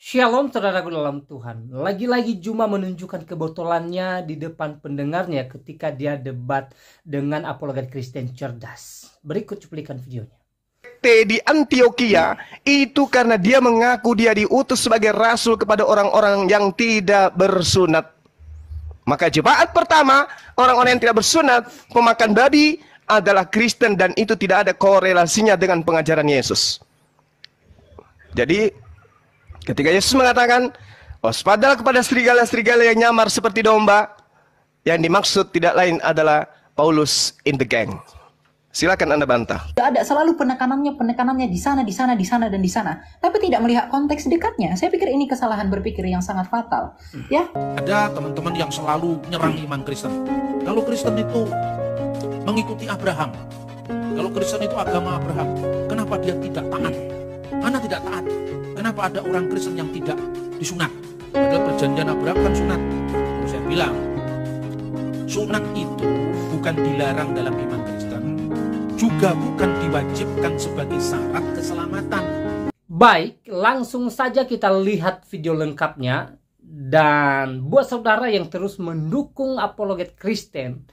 Shalom saudaraku dalam Tuhan. Lagi-lagi Juma menunjukkan kebotolannya di depan pendengarnya ketika dia debat dengan apologet Kristen cerdas. Berikut cuplikan videonya. Di Antioquia itu karena dia mengaku dia diutus sebagai rasul kepada orang-orang yang tidak bersunat. Maka jemaat pertama, orang-orang yang tidak bersunat, pemakan babi adalah Kristen, dan itu tidak ada korelasinya dengan pengajaran Yesus. Jadi ketika Yesus mengatakan waspadalah kepada serigala-serigala yang nyamar seperti domba, yang dimaksud tidak lain adalah Paulus in the gang. Silakan Anda bantah. Ada selalu penekanannya di sana, dan di sana. Tapi tidak melihat konteks dekatnya. Saya pikir ini kesalahan berpikir yang sangat fatal. Ya. Ada teman-teman yang selalu nyerang iman Kristen. Kalau Kristen itu mengikuti Abraham, kalau Kristen itu agama Abraham, kenapa dia tidak taat? Mana tidak taat? Kenapa ada orang Kristen yang tidak disunat? Padahal perjanjian Abraham kan sunat. Terus saya bilang, sunat itu bukan dilarang dalam iman Kristen, juga bukan diwajibkan sebagai syarat keselamatan. Baik, langsung saja kita lihat video lengkapnya. Dan buat saudara yang terus mendukung apologet Kristen,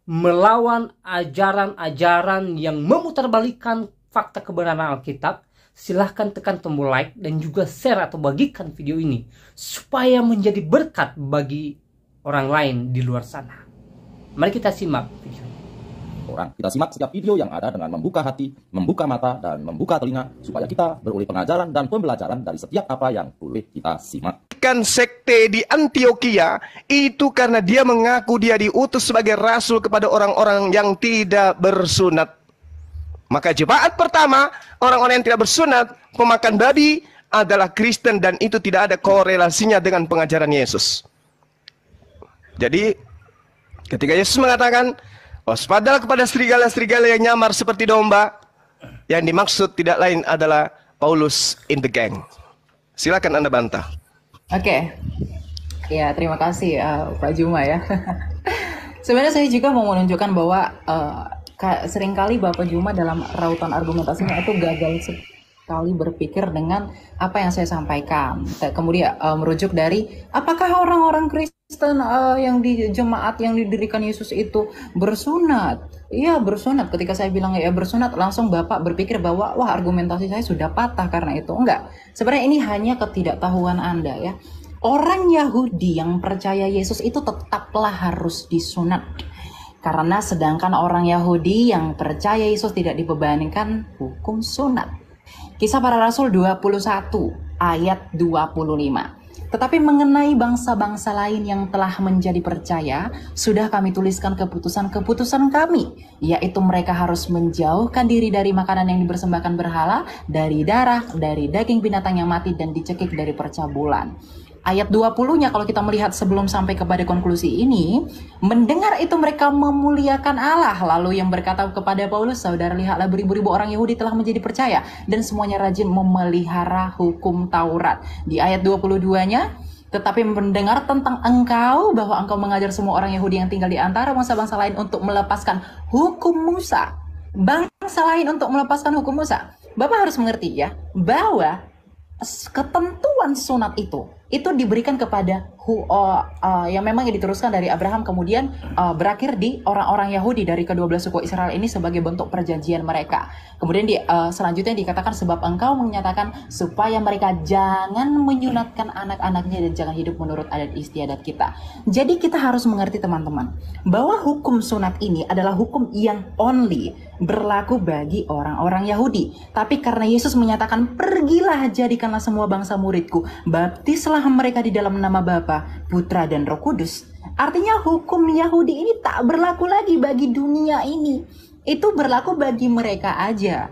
melawan ajaran-ajaran yang memutarbalikkan fakta kebenaran Alkitab, silahkan tekan tombol like dan juga share atau bagikan video ini supaya menjadi berkat bagi orang lain di luar sana. Mari kita simak videonya. Kita simak setiap video yang ada dengan membuka hati, membuka mata, dan membuka telinga supaya kita beroleh pengajaran dan pembelajaran dari setiap apa yang boleh kita simak. Sekte di Antioquia itu karena dia mengaku dia diutus sebagai rasul kepada orang-orang yang tidak bersunat. Maka jemaat pertama, orang-orang yang tidak bersunat, pemakan babi adalah Kristen, dan itu tidak ada korelasinya dengan pengajaran Yesus. Jadi ketika Yesus mengatakan waspadalah kepada serigala-serigala yang nyamar seperti domba, yang dimaksud tidak lain adalah Paulus in the gang. Silakan Anda bantah. Oke. Ya, terima kasih Pak Juma ya. Sebenarnya saya juga mau menunjukkan bahwa seringkali Bapak Juma dalam rautan argumentasinya itu gagal sekali berpikir dengan apa yang saya sampaikan. Kemudian merujuk dari apakah orang-orang Kristen yang di jemaat yang didirikan Yesus itu bersunat? Iya, bersunat. Ketika saya bilang ya bersunat, langsung Bapak berpikir bahwa wah, argumentasi saya sudah patah karena itu. Enggak. Sebenarnya ini hanya ketidaktahuan Anda ya. Orang Yahudi yang percaya Yesus itu tetaplah harus disunat. Karena sedangkan orang Yahudi yang percaya Yesus tidak dibebankan hukum sunat. Kisah Para Rasul 21 ayat 25. Tetapi mengenai bangsa-bangsa lain yang telah menjadi percaya, sudah kami tuliskan keputusan-keputusan kami, yaitu mereka harus menjauhkan diri dari makanan yang dipersembahkan berhala, dari darah, dari daging binatang yang mati, dan dicekik dari percabulan. Ayat 20-nya kalau kita melihat sebelum sampai kepada konklusi ini, mendengar itu mereka memuliakan Allah. Lalu yang berkata kepada Paulus, saudara lihatlah beribu-ribu orang Yahudi telah menjadi percaya dan semuanya rajin memelihara hukum Taurat. Di ayat 22-nya, tetapi mendengar tentang engkau bahwa engkau mengajar semua orang Yahudi yang tinggal di antara bangsa-bangsa lain untuk melepaskan hukum Musa. Bangsa lain untuk melepaskan hukum Musa. Bapak harus mengerti ya, bahwa ketentuan sunat itu diberikan kepada yang memang diteruskan dari Abraham, kemudian berakhir di orang-orang Yahudi dari kedua belah suku Israel ini sebagai bentuk perjanjian mereka. Kemudian selanjutnya dikatakan sebab engkau menyatakan supaya mereka jangan menyunatkan anak-anaknya dan jangan hidup menurut adat istiadat kita. Jadi kita harus mengerti teman-teman bahwa hukum sunat ini adalah hukum yang only berlaku bagi orang-orang Yahudi. Tapi karena Yesus menyatakan pergilah jadikanlah semua bangsa muridku, baptislah mereka di dalam nama Bapa, Putra dan Roh Kudus. Artinya hukum Yahudi ini tak berlaku lagi bagi dunia ini. Itu berlaku bagi mereka aja.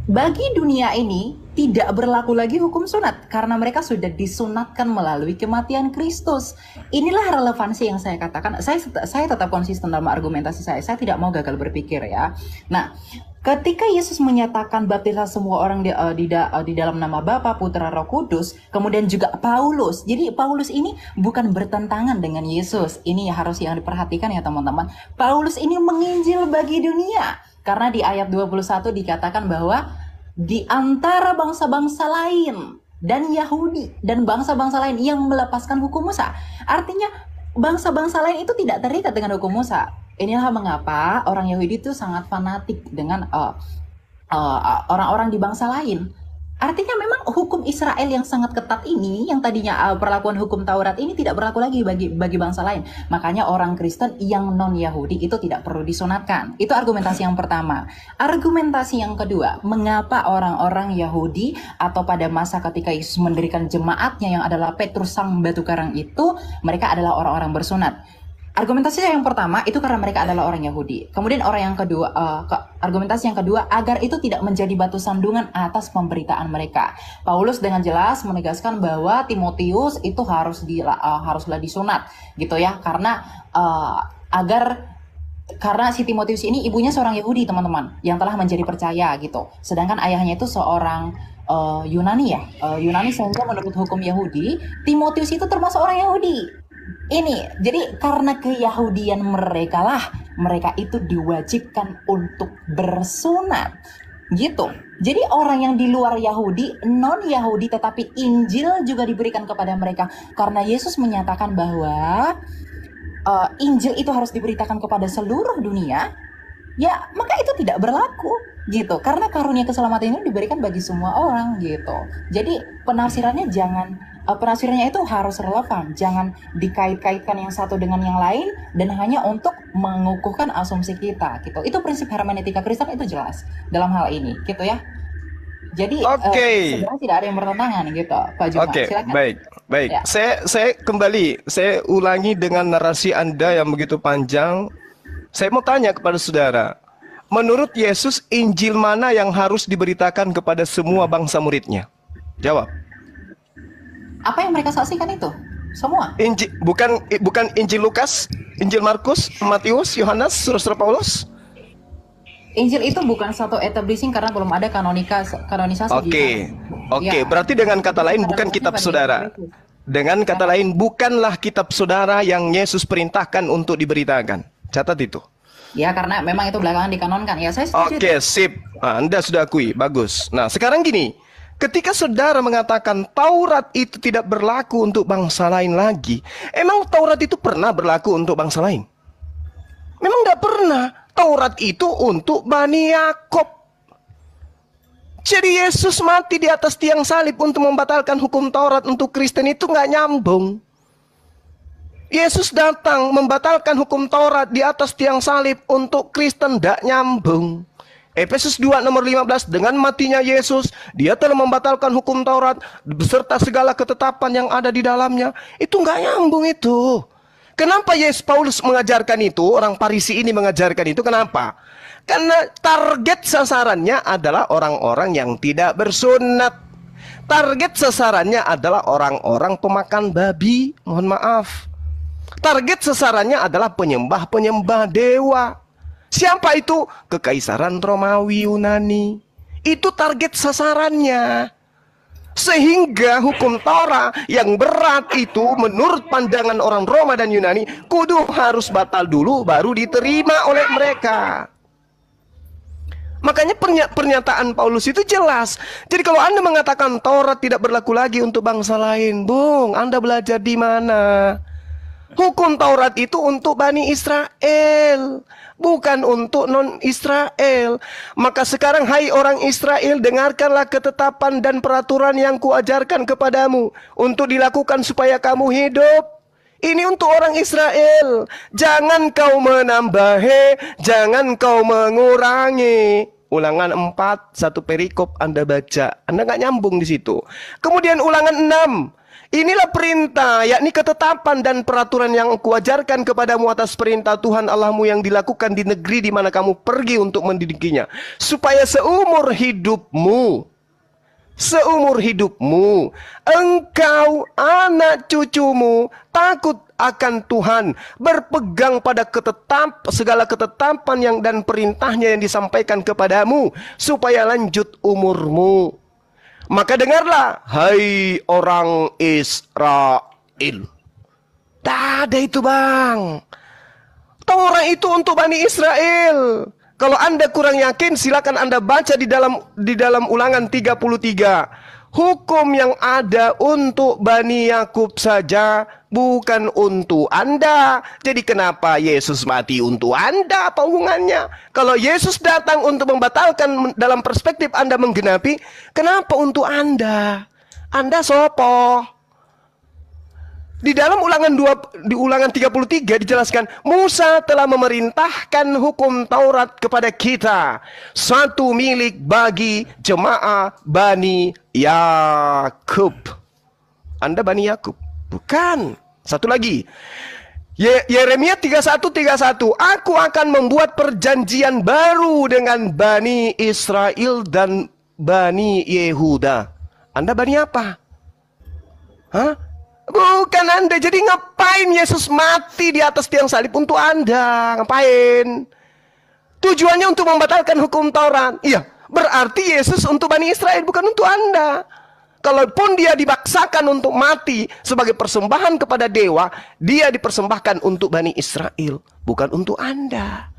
Bagi dunia ini tidak berlaku lagi hukum sunat karena mereka sudah disunatkan melalui kematian Kristus. Inilah relevansi yang saya katakan. Saya tetap konsisten dalam argumentasi saya. Saya tidak mau gagal berpikir ya. Nah, ketika Yesus menyatakan baptislah semua orang di dalam nama Bapa, Putra, Roh Kudus, kemudian juga Paulus. Jadi Paulus ini bukan bertentangan dengan Yesus. Ini harus yang diperhatikan ya teman-teman. Paulus ini menginjil bagi dunia. Karena di ayat 21 dikatakan bahwa di antara bangsa-bangsa lain dan Yahudi dan bangsa-bangsa lain yang melepaskan hukum Musa. Artinya bangsa-bangsa lain itu tidak terikat dengan hukum Musa. Inilah mengapa orang Yahudi itu sangat fanatik dengan orang-orang di bangsa lain. Artinya memang hukum Israel yang sangat ketat ini, yang tadinya perlakuan hukum Taurat ini tidak berlaku lagi bagi bangsa lain. Makanya orang Kristen yang non-Yahudi itu tidak perlu disunatkan. Itu argumentasi yang pertama. Argumentasi yang kedua, mengapa orang-orang Yahudi atau pada masa ketika Yesus mendirikan jemaatnya yang adalah Petrus sang batu karang itu, mereka adalah orang-orang bersunat. Argumentasi yang pertama itu karena mereka adalah orang Yahudi. Kemudian argumentasi yang kedua agar itu tidak menjadi batu sandungan atas pemberitaan mereka. Paulus dengan jelas menegaskan bahwa Timotius itu haruslah disunat, gitu ya, karena si Timotius ini ibunya seorang Yahudi, teman-teman, yang telah menjadi percaya gitu. Sedangkan ayahnya itu seorang Yunani ya, Yunani, sehingga menurut hukum Yahudi, Timotius itu termasuk orang Yahudi. Ini, jadi karena keyahudian mereka itu diwajibkan untuk bersunat, gitu. Jadi orang yang di luar Yahudi, non-Yahudi, tetapi Injil juga diberikan kepada mereka. Karena Yesus menyatakan bahwa Injil itu harus diberitakan kepada seluruh dunia, ya maka itu tidak berlaku, gitu. Karena karunia keselamatan ini diberikan bagi semua orang, gitu. Jadi penafsirannya penafsirannya itu harus relevan, jangan dikait-kaitkan yang satu dengan yang lain dan hanya untuk mengukuhkan asumsi kita, gitu. Itu prinsip hermeneutika Kristen, itu jelas dalam hal ini, gitu ya. Jadi sebenarnya tidak ada yang bertentangan, gitu, Pak Juma. Silakan. Baik. Ya. Saya ulangi dengan narasi Anda yang begitu panjang. Saya mau tanya kepada saudara, menurut Yesus, Injil mana yang harus diberitakan kepada semua bangsa muridnya? Jawab. Apa yang mereka saksikan itu? Semua. Bukan Injil Lukas, Injil Markus, Matius, Yohanes, Surat Paulus. Injil itu bukan satu establishing karena belum ada kanonisasi. Oke. Berarti dengan kata lain bukan kitab saudara. Dengan kata lain bukanlah kitab saudara yang Yesus perintahkan untuk diberitakan. Catat itu. Ya, karena memang itu belakangan dikanonkan. Ya, saya setuju. Oke, sip. Nah, Anda sudah akui, bagus. Nah, sekarang gini. Ketika saudara mengatakan Taurat itu tidak berlaku untuk bangsa lain lagi, emang Taurat itu pernah berlaku untuk bangsa lain? Memang tidak pernah. Taurat itu untuk Bani Yakob. Jadi Yesus mati di atas tiang salib untuk membatalkan hukum Taurat untuk Kristen itu nggak nyambung. Yesus datang membatalkan hukum Taurat di atas tiang salib untuk Kristen, tidak nyambung. Efesus 2 nomor 15, dengan matinya Yesus, dia telah membatalkan hukum Taurat beserta segala ketetapan yang ada di dalamnya. Itu nggak nyambung itu. Kenapa Paulus mengajarkan itu? Orang Farisi ini mengajarkan itu. Kenapa? Karena target sasarannya adalah orang-orang yang tidak bersunat. Target sasarannya adalah orang-orang pemakan babi. Mohon maaf. Target sasarannya adalah penyembah-penyembah dewa. Siapa itu? Kekaisaran Romawi Yunani. Itu target sasarannya. Sehingga hukum Taurat yang berat itu menurut pandangan orang Roma dan Yunani kudu harus batal dulu baru diterima oleh mereka. Makanya pernyataan Paulus itu jelas. Jadi kalau Anda mengatakan Taurat tidak berlaku lagi untuk bangsa lain, Bung, Anda belajar di mana? Hukum Taurat itu untuk Bani Israel, bukan untuk non-Israel. Maka sekarang, hai orang Israel, dengarkanlah ketetapan dan peraturan yang kuajarkan kepadamu untuk dilakukan supaya kamu hidup. Ini untuk orang Israel. Jangan kau menambahi, jangan kau mengurangi. Ulangan 4, satu perikop Anda baca. Anda nggak nyambung di situ. Kemudian ulangan 6. Inilah perintah, yakni ketetapan dan peraturan yang kuajarkan kepadamu atas perintah Tuhan Allahmu yang dilakukan di negeri di mana kamu pergi untuk mendidikinya. Supaya seumur hidupmu, engkau, anak cucumu, takut akan Tuhan, berpegang pada segala ketetapan yang dan perintahnya yang disampaikan kepadamu, supaya lanjut umurmu. Maka dengarlah, hai orang Israel. Tak ada itu, Bang. Taurat itu untuk Bani Israel. Kalau Anda kurang yakin, silakan Anda baca di dalam Ulangan 33. Hukum yang ada untuk Bani Yakub saja, bukan untuk Anda. Jadi kenapa Yesus mati untuk Anda? Apa hubungannya? Kalau Yesus datang untuk membatalkan dalam perspektif Anda menggenapi, kenapa untuk Anda? Anda sopo? Di dalam di ulangan 33 dijelaskan, Musa telah memerintahkan hukum Taurat kepada kita, satu milik bagi jemaah Bani Yakub. Anda Bani Yakub? Bukan. Satu lagi. Yeremia 31:31, aku akan membuat perjanjian baru dengan Bani Israel dan Bani Yehuda. Anda Bani apa? Hah? Bukan Anda. Jadi ngapain Yesus mati di atas tiang salib untuk Anda? Ngapain? Tujuannya untuk membatalkan hukum Taurat. Iya, berarti Yesus untuk Bani Israel, bukan untuk Anda. Kalaupun dia dibaksakan untuk mati sebagai persembahan kepada dewa, dia dipersembahkan untuk Bani Israel, bukan untuk Anda.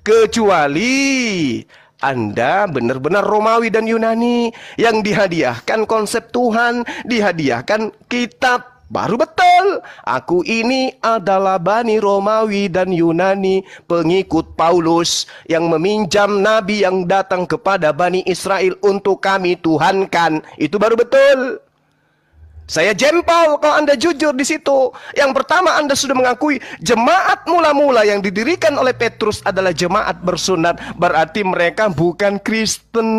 Kecuali Anda benar-benar Romawi dan Yunani yang dihadiahkan konsep Tuhan, dihadiahkan kitab. Baru betul, aku ini adalah Bani Romawi dan Yunani, pengikut Paulus yang meminjam nabi yang datang kepada Bani Israel untuk kami tuhankan. Itu baru betul. Saya jempol kalau Anda jujur di situ. Yang pertama, Anda sudah mengakui jemaat mula-mula yang didirikan oleh Petrus adalah jemaat bersunat, berarti mereka bukan Kristen.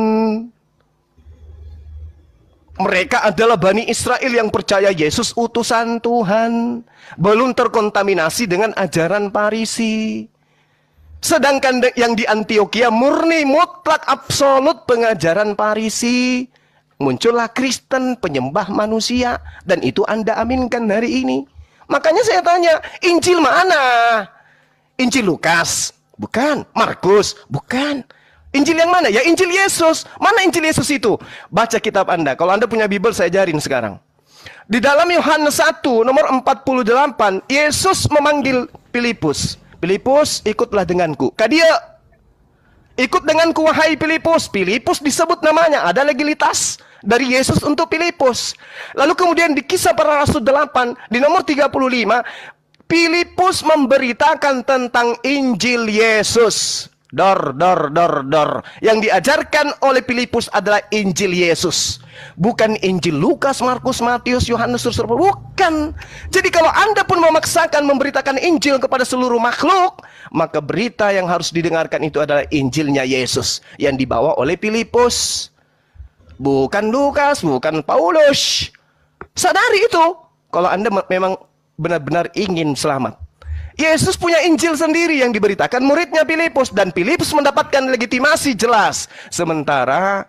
Mereka adalah Bani Israel yang percaya Yesus utusan Tuhan, belum terkontaminasi dengan ajaran Farisi. Sedangkan yang di Antioquia murni mutlak absolut pengajaran Farisi. Muncullah Kristen penyembah manusia, dan itu Anda aminkan hari ini. Makanya saya tanya, Injil mana? Injil Lukas? Bukan. Markus? Bukan. Injil yang mana? Ya Injil Yesus. Mana Injil Yesus itu? Baca kitab Anda. Kalau Anda punya Bible, saya ajarin sekarang. Di dalam Yohanes 1 nomor 48, Yesus memanggil Filipus. Filipus, ikutlah denganku. Kadia, ikut denganku wahai Filipus. Filipus disebut namanya. Ada legalitas dari Yesus untuk Filipus. Lalu kemudian di Kisah Para Rasul 8, di nomor 35, Filipus memberitakan tentang Injil Yesus. Yang diajarkan oleh Filipus adalah Injil Yesus, bukan Injil Lukas, Markus, Matius, Yohanes, bukan. Jadi kalau Anda pun memaksakan memberitakan Injil kepada seluruh makhluk, maka berita yang harus didengarkan itu adalah Injilnya Yesus yang dibawa oleh Filipus, bukan Lukas, bukan Paulus. Sadari itu kalau Anda memang benar-benar ingin selamat. Yesus punya Injil sendiri yang diberitakan muridnya Filipus, dan Filipus mendapatkan legitimasi jelas. Sementara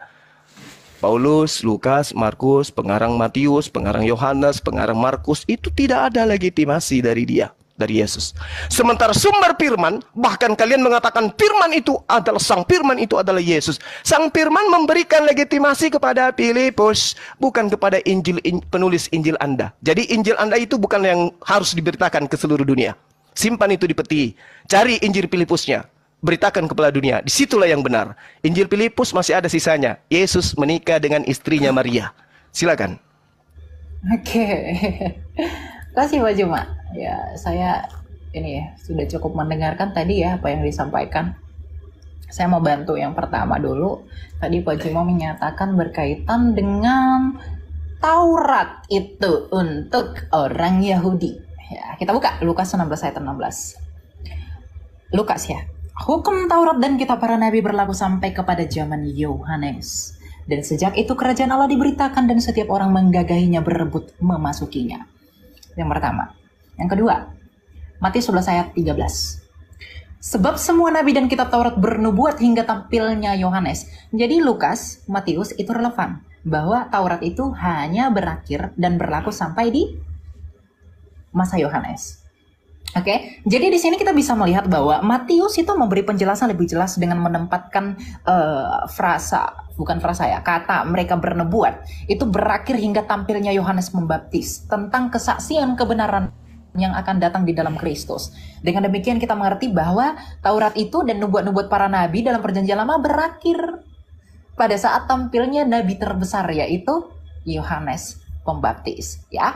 Paulus, Lukas, Markus, pengarang Matius, pengarang Yohanes, pengarang Markus itu tidak ada legitimasi dari Yesus. Sementara sumber firman, bahkan kalian mengatakan firman itu adalah sang firman itu adalah Yesus. Sang firman memberikan legitimasi kepada Filipus, bukan kepada penulis Injil Anda. Jadi Injil Anda itu bukan yang harus diberitakan ke seluruh dunia. Simpan itu di peti. Cari Injil Filipusnya. Beritakan kepada dunia. Disitulah yang benar. Injil Filipus masih ada sisanya. Yesus menikah dengan istrinya Maria. Silakan. Oke. Kasih Pak Juma. Ya, saya ini ya sudah cukup mendengarkan tadi ya apa yang disampaikan. Saya mau bantu yang pertama dulu. Tadi Pak Juma menyatakan berkaitan dengan Taurat itu untuk orang Yahudi. Ya, kita buka Lukas 16 ayat 16. Lukas ya. Hukum Taurat dan kitab para nabi berlaku sampai kepada zaman Yohanes. Dan sejak itu kerajaan Allah diberitakan dan setiap orang menggagahinya berebut memasukinya. Yang pertama. Yang kedua, Matius 11 ayat 13. Sebab semua nabi dan kitab Taurat bernubuat hingga tampilnya Yohanes. Jadi Lukas, Matius itu relevan. Bahwa Taurat itu hanya berakhir dan berlaku sampai di masa Yohanes. Oke, jadi di sini kita bisa melihat bahwa Matius itu memberi penjelasan lebih jelas dengan menempatkan kata mereka bernubuat itu berakhir hingga tampilnya Yohanes Pembaptis tentang kesaksian kebenaran yang akan datang di dalam Kristus. Dengan demikian kita mengerti bahwa Taurat itu dan nubuat-nubuat para nabi dalam Perjanjian Lama berakhir pada saat tampilnya nabi terbesar, yaitu Yohanes Pembaptis, ya.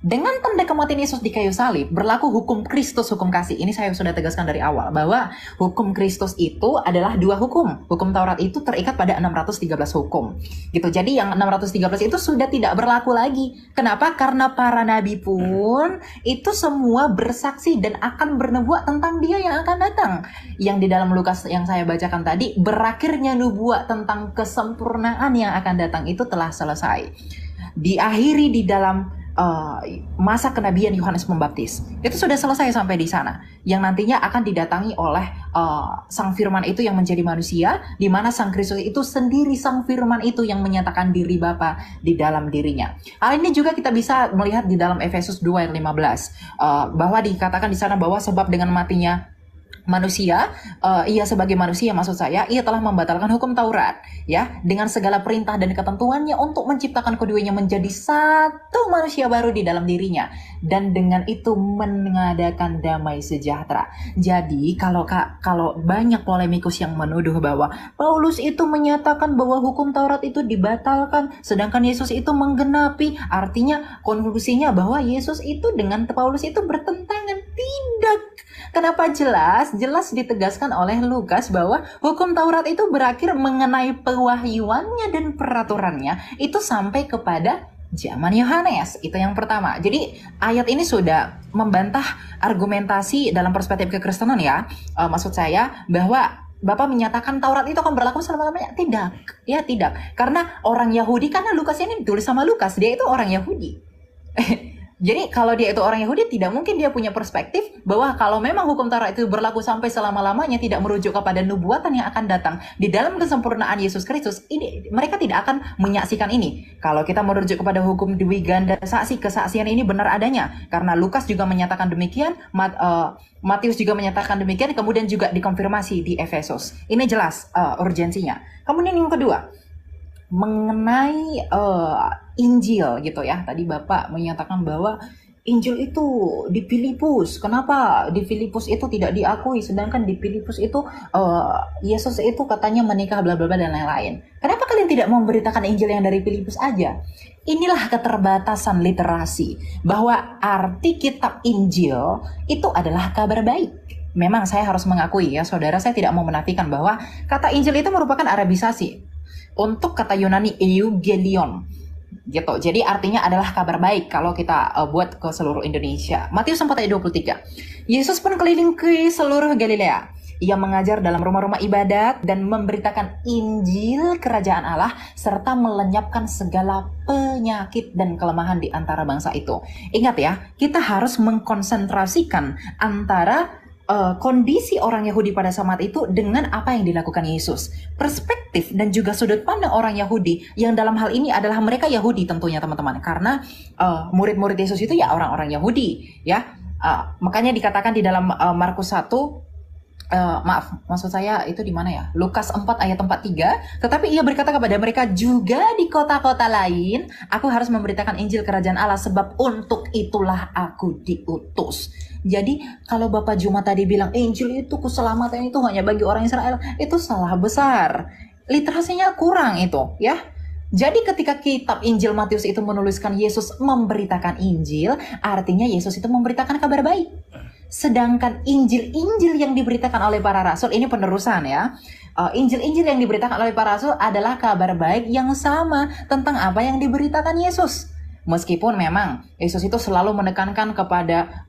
Dengan tanda kematian Yesus di kayu salib berlaku hukum Kristus, hukum kasih. Ini saya sudah tegaskan dari awal bahwa hukum Kristus itu adalah dua hukum. Hukum Taurat itu terikat pada 613 hukum. Gitu. Jadi yang 613 itu sudah tidak berlaku lagi. Kenapa? Karena para nabi pun itu semua bersaksi dan akan bernubuat tentang Dia yang akan datang. Yang di dalam Lukas yang saya bacakan tadi, berakhirnya nubuat tentang kesempurnaan yang akan datang itu telah selesai. Diakhiri di dalam masa kenabian Yohanes Pembaptis. Itu sudah selesai sampai di sana. Yang nantinya akan didatangi oleh Sang Firman itu yang menjadi manusia, di mana Sang Kristus itu sendiri Sang Firman itu yang menyatakan diri Bapa di dalam dirinya. Hal ini juga kita bisa melihat di dalam Efesus 2 ayat 15, bahwa dikatakan di sana bahwa sebab dengan matinya manusia, ia sebagai manusia maksud saya, ia telah membatalkan hukum Taurat, ya, dengan segala perintah dan ketentuannya untuk menciptakan keduanya menjadi satu manusia baru di dalam dirinya, dan dengan itu mengadakan damai sejahtera. Jadi kalau banyak polemikus yang menuduh bahwa Paulus itu menyatakan bahwa hukum Taurat itu dibatalkan, sedangkan Yesus itu menggenapi, artinya konklusinya bahwa Yesus itu dengan Paulus itu bertentangan. Tidak. Kenapa? Jelas ditegaskan oleh Lukas bahwa hukum Taurat itu berakhir mengenai pewahyuannya dan peraturannya itu sampai kepada zaman Yohanes. Itu yang pertama. Jadi ayat ini sudah membantah argumentasi dalam perspektif kekristenan, ya. Maksud saya bahwa Bapak menyatakan Taurat itu akan berlaku selama-lamanya. Tidak. Ya, tidak. Karena orang Yahudi, karena Lukas ini ditulis sama Lukas, dia itu orang Yahudi. Jadi kalau dia itu orang Yahudi, tidak mungkin dia punya perspektif bahwa kalau memang hukum Taurat itu berlaku sampai selama-lamanya, tidak merujuk kepada nubuatan yang akan datang di dalam kesempurnaan Yesus Kristus, ini mereka tidak akan menyaksikan ini. Kalau kita merujuk kepada hukum dwi ganda saksi, kesaksian ini benar adanya, karena Lukas juga menyatakan demikian, Matius juga menyatakan demikian, kemudian juga dikonfirmasi di Efesus. Ini jelas urgensinya. Kemudian yang kedua, mengenai Injil gitu ya. Tadi Bapak menyatakan bahwa Injil itu di Filipus. Kenapa di Filipus itu tidak diakui, sedangkan di Filipus itu Yesus itu katanya menikah bla bla bla dan lain-lain. Kenapa kalian tidak memberitakan Injil yang dari Filipus aja? Inilah keterbatasan literasi, bahwa arti kitab Injil itu adalah kabar baik. Memang saya harus mengakui ya saudara, saya tidak mau menafikan bahwa kata Injil itu merupakan arabisasi untuk kata Yunani Eugelion gitu. Jadi artinya adalah kabar baik kalau kita buat ke seluruh Indonesia. Matius 4 ayat 23. Yesus pun keliling ke seluruh Galilea. Ia mengajar dalam rumah-rumah ibadat dan memberitakan Injil kerajaan Allah serta melenyapkan segala penyakit dan kelemahan di antara bangsa itu. Ingat ya, kita harus mengkonsentrasikan antara kondisi orang Yahudi pada saat itu dengan apa yang dilakukan Yesus. Perspektif dan juga sudut pandang orang Yahudi yang dalam hal ini adalah mereka Yahudi tentunya teman-teman, karena murid-murid Yesus itu ya orang-orang Yahudi ya. Makanya dikatakan di dalam Markus 1, maksud saya itu di mana ya? Lukas 4 ayat 43. Tetapi ia berkata kepada mereka, juga di kota-kota lain aku harus memberitakan Injil kerajaan Allah, sebab untuk itulah aku diutus. Jadi kalau Bapak Juma tadi bilang Injil itu keselamatan itu hanya bagi orang Israel, itu salah besar. Literasinya kurang itu ya. Jadi ketika kitab Injil Matius itu menuliskan Yesus memberitakan Injil, artinya Yesus itu memberitakan kabar baik. Sedangkan Injil-Injil yang diberitakan oleh para rasul, ini penerusan ya. Injil-Injil yang diberitakan oleh para rasul adalah kabar baik yang sama tentang apa yang diberitakan Yesus. Meskipun memang Yesus itu selalu menekankan kepada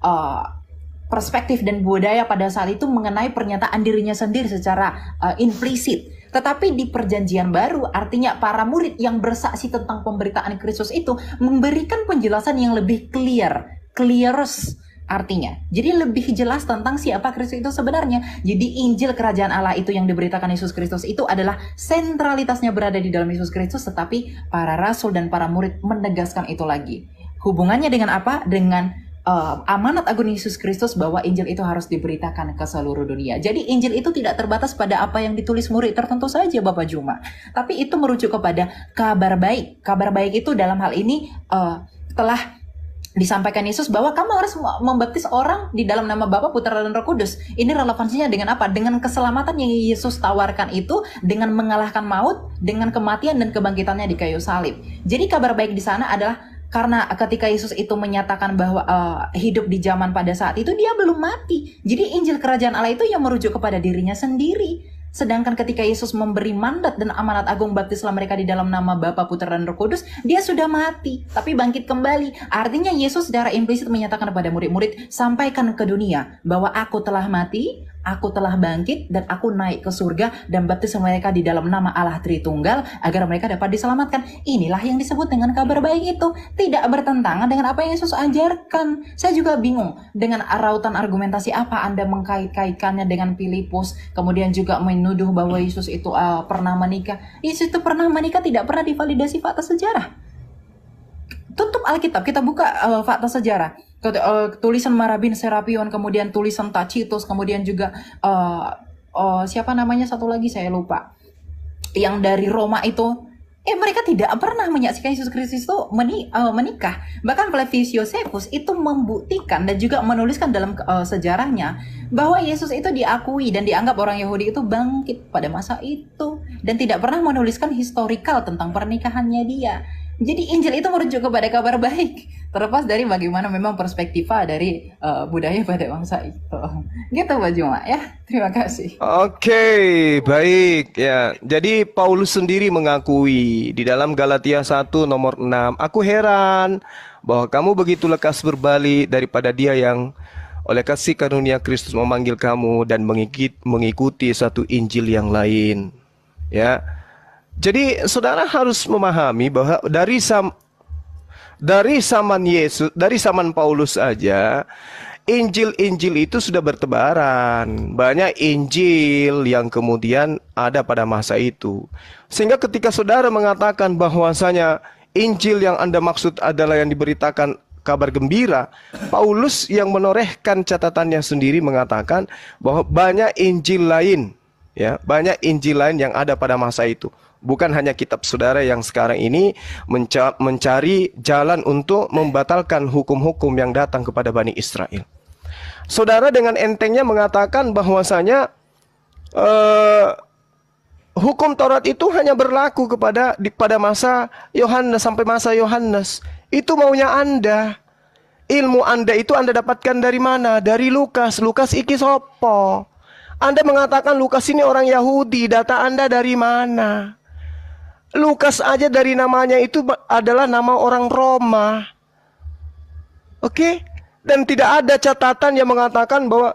perspektif dan budaya pada saat itu mengenai pernyataan dirinya sendiri secara implisit. Tetapi di perjanjian baru, artinya para murid yang bersaksi tentang pemberitaan Kristus itu memberikan penjelasan yang lebih clearus artinya. Jadi lebih jelas tentang siapa Kristus itu sebenarnya. Jadi Injil kerajaan Allah itu yang diberitakan Yesus Kristus itu adalah sentralitasnya berada di dalam Yesus Kristus, tetapi para rasul dan para murid menegaskan itu lagi. Hubungannya dengan apa? Dengan amanat agung Yesus Kristus bahwa Injil itu harus diberitakan ke seluruh dunia. Jadi Injil itu tidak terbatas pada apa yang ditulis murid tertentu saja Bapak Juma, tapi itu merujuk kepada kabar baik. Kabar baik itu dalam hal ini telah disampaikan Yesus bahwa kamu harus membaptis orang di dalam nama Bapa, Putra, dan Roh Kudus. Ini relevansinya dengan apa? Dengan keselamatan yang Yesus tawarkan itu, dengan mengalahkan maut, dengan kematian dan kebangkitannya di kayu salib. Jadi kabar baik di sana adalah karena ketika Yesus itu menyatakan bahwa hidup di zaman pada saat itu, dia belum mati. Jadi Injil Kerajaan Allah itu yang merujuk kepada dirinya sendiri. Sedangkan ketika Yesus memberi mandat dan amanat agung, baptislah mereka di dalam nama Bapa, Putra, dan Roh Kudus, dia sudah mati, tapi bangkit kembali. Artinya Yesus secara implisit menyatakan kepada murid-murid, sampaikan ke dunia bahwa aku telah mati, aku telah bangkit, dan aku naik ke surga, dan baptis mereka di dalam nama Allah Tritunggal, agar mereka dapat diselamatkan. Inilah yang disebut dengan kabar baik itu. Tidak bertentangan dengan apa yang Yesus ajarkan. Saya juga bingung dengan rautan argumentasi apa Anda mengkait-kaitkannya dengan Filipus, kemudian juga menuduh bahwa Yesus itu pernah menikah. Yesus itu pernah menikah tidak pernah divalidasi fakta sejarah. Tutup Alkitab, kita buka fakta sejarah. Tulisan Marabin Serapion, kemudian tulisan Tacitus, kemudian juga siapa namanya satu lagi saya lupa, yang dari Roma itu, mereka tidak pernah menyaksikan Yesus Kristus itu menikah. Bahkan Flavius Josephus itu membuktikan dan juga menuliskan dalam sejarahnya bahwa Yesus itu diakui dan dianggap orang Yahudi itu bangkit pada masa itu, dan tidak pernah menuliskan historikal tentang pernikahannya dia. Jadi Injil itu merujuk kepada kabar baik, terlepas dari bagaimana memang perspektiva dari budaya pada bangsa itu. Gitu Pak Juma ya. Terima kasih. Oke, baik ya. Jadi Paulus sendiri mengakui di dalam Galatia 1 nomor 6, aku heran bahwa kamu begitu lekas berbalik daripada Dia yang oleh kasih karunia Kristus memanggil kamu dan mengikuti satu Injil yang lain. Ya. Jadi saudara harus memahami bahwa dari zaman Paulus saja, Injil-Injil itu sudah bertebaran. Banyak Injil yang kemudian ada pada masa itu. Sehingga ketika saudara mengatakan bahwasanya Injil yang Anda maksud adalah yang diberitakan kabar gembira, Paulus yang menorehkan catatannya sendiri mengatakan bahwa banyak Injil lain, ya, banyak Injil lain yang ada pada masa itu. Bukan hanya kitab saudara yang sekarang ini mencari jalan untuk membatalkan hukum-hukum yang datang kepada Bani Israel. Saudara dengan entengnya mengatakan bahwasanya hukum Taurat itu hanya berlaku pada masa Yohanes sampai masa Yohanes. Itu maunya Anda. Ilmu Anda itu Anda dapatkan dari mana? Dari Lukas. Lukas iki sopo? Anda mengatakan Lukas ini orang Yahudi. Data Anda dari mana? Lukas aja dari namanya itu adalah nama orang Roma. Oke? Dan tidak ada catatan yang mengatakan bahwa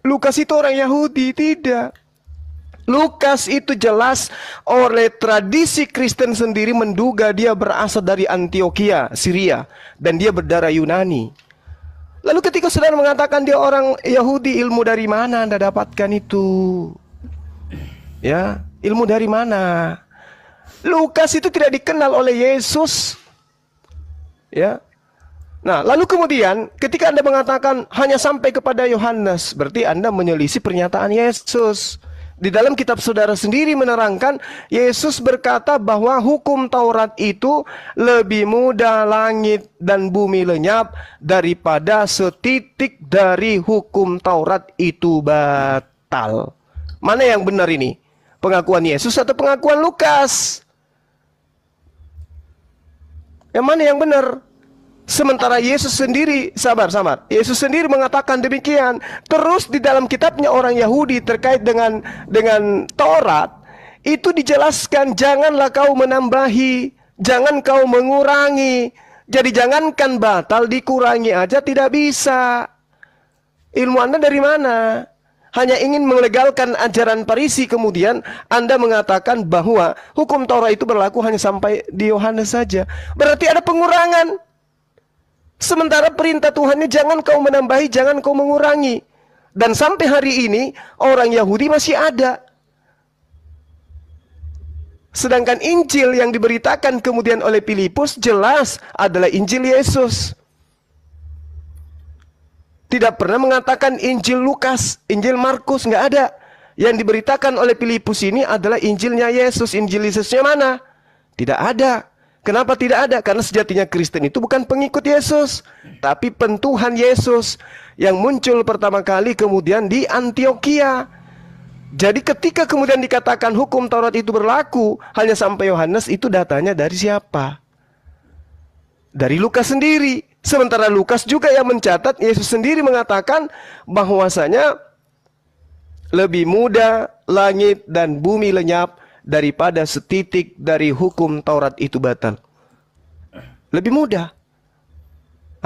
Lukas itu orang Yahudi. Tidak. Lukas itu jelas oleh tradisi Kristen sendiri menduga dia berasal dari Antioquia, Syria. Dan dia berdarah Yunani. Lalu ketika saudara mengatakan dia orang Yahudi, ilmu dari mana Anda dapatkan itu? Ya, ilmu dari mana? Lukas itu tidak dikenal oleh Yesus. Ya. Nah, lalu kemudian ketika Anda mengatakan hanya sampai kepada Yohanes, berarti Anda menyelisih pernyataan Yesus. Di dalam kitab saudara sendiri menerangkan, Yesus berkata bahwa hukum Taurat itu lebih mudah langit dan bumi lenyap daripada setitik dari hukum Taurat itu batal. Mana yang benar ini? Pengakuan Yesus atau pengakuan Lukas? Yang mana yang benar? Sementara Yesus sendiri, sabar. Yesus sendiri mengatakan demikian. Terus di dalam kitabnya orang Yahudi terkait dengan Taurat, itu dijelaskan janganlah kau menambahi, jangan kau mengurangi. Jadi jangankan batal, dikurangi aja tidak bisa. Ilmu Anda dari mana? Hanya ingin melegalkan ajaran Farisi, kemudian Anda mengatakan bahwa hukum Taurat itu berlaku hanya sampai di Yohanes saja. Berarti ada pengurangan. Sementara perintah Tuhannya jangan kau menambahi, jangan kau mengurangi. Dan sampai hari ini orang Yahudi masih ada. Sedangkan Injil yang diberitakan kemudian oleh Filipus jelas adalah Injil Yesus. Tidak pernah mengatakan Injil Lukas, Injil Markus, nggak ada. Yang diberitakan oleh Filipus ini adalah Injilnya Yesus. Injil Yesusnya mana? Tidak ada. Kenapa tidak ada? Karena sejatinya Kristen itu bukan pengikut Yesus, tapi pentuhan Yesus yang muncul pertama kali kemudian di Antioquia. Jadi ketika kemudian dikatakan hukum Taurat itu berlaku hanya sampai Yohanes, itu datanya dari siapa? Dari Lukas sendiri. Sementara Lukas juga yang mencatat, Yesus sendiri mengatakan bahwasanya lebih mudah langit dan bumi lenyap daripada setitik dari hukum Taurat itu batal. Lebih mudah.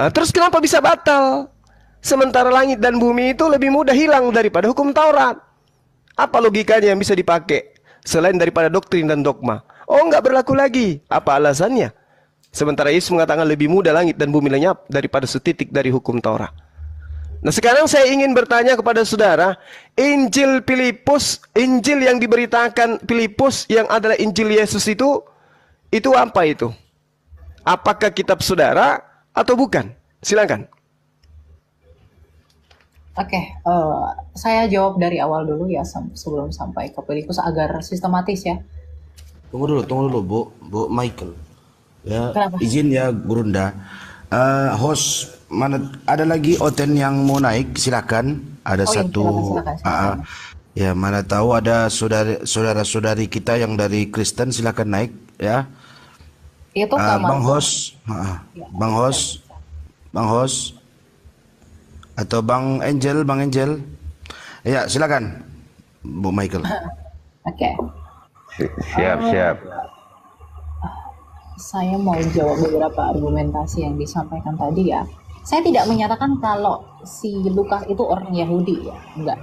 Nah, terus kenapa bisa batal? Sementara langit dan bumi itu lebih mudah hilang daripada hukum Taurat. Apa logikanya yang bisa dipakai selain daripada doktrin dan dogma? Oh, enggak berlaku lagi. Apa alasannya? Sementara Yesus mengatakan lebih mudah langit dan bumi lenyap daripada setitik dari hukum Taurat. Nah, sekarang saya ingin bertanya kepada saudara, Injil Filipus, Injil yang diberitakan Filipus yang adalah Injil Yesus itu apa itu? Apakah kitab saudara atau bukan? Silakan. Oke, saya jawab dari awal dulu ya sebelum sampai ke Filipus agar sistematis ya. Tunggu dulu Bu Michael. Ya, Kenapa? izin ya Gurunda. Host, mana ada lagi Oten yang mau naik? Silakan. Ada Oh iya, satu. silakan. Ya, mana tahu ada saudara-saudari kita yang dari Kristen, silakan naik ya. Itu Bang Host, Bang Host, atau Bang Angel. Ya, silakan Bu Michael. Oke. Siap. Saya mau jawab beberapa argumentasi yang disampaikan tadi ya. Saya tidak menyatakan kalau si Lukas itu orang Yahudi ya, enggak.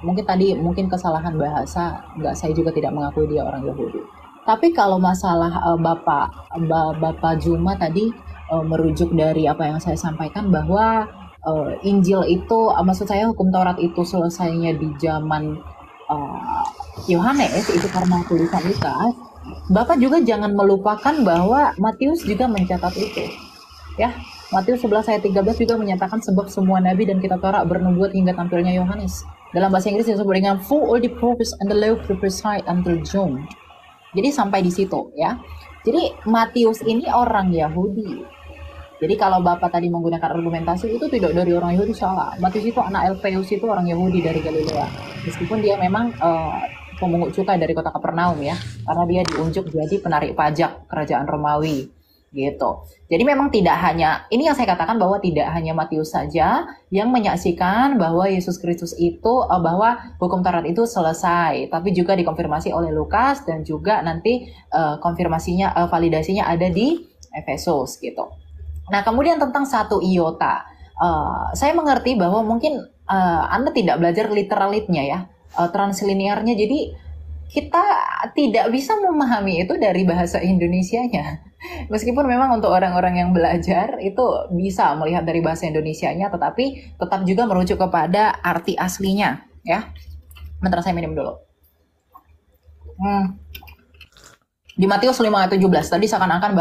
Mungkin kesalahan bahasa, enggak, saya juga tidak mengakui dia orang Yahudi. Tapi kalau masalah Bapak Juma tadi merujuk dari apa yang saya sampaikan bahwa Injil itu, maksud saya hukum Taurat itu selesainya di zaman Yohanes, itu karena tulisan Lukas. Bapak juga jangan melupakan bahwa Matius juga mencatat itu. Ya, Matius 11 ayat 13 juga menyatakan sebab semua nabi dan kitab Taurat bernubuat hingga tampilnya Yohanes. Dalam bahasa Inggris disebut dengan for all the prophets and the law prophesied until John. Jadi sampai di situ ya. Jadi Matius ini orang Yahudi. Jadi kalau Bapak tadi menggunakan argumentasi itu tidak dari orang Yahudi, salah. Matius itu anak Alfeus, itu orang Yahudi dari Galilea. Meskipun dia memang pemungut cukai dari kota Kapernaum ya, karena dia diunjuk jadi penarik pajak kerajaan Romawi gitu. Jadi memang tidak hanya, ini yang saya katakan bahwa tidak hanya Matius saja yang menyaksikan bahwa Yesus Kristus itu, bahwa hukum Taurat itu selesai, tapi juga dikonfirmasi oleh Lukas dan juga nanti konfirmasinya, validasinya ada di Efesus gitu. Nah, kemudian tentang satu iota, saya mengerti bahwa mungkin Anda tidak belajar literalitnya ya, translinearnya, jadi kita tidak bisa memahami itu dari bahasa Indonesianya. Meskipun memang untuk orang-orang yang belajar itu bisa melihat dari bahasa Indonesianya, tetapi tetap juga merujuk kepada arti aslinya ya. Bentar, saya minum dulu. Di Matius 5 ayat 17 tadi seakan-akan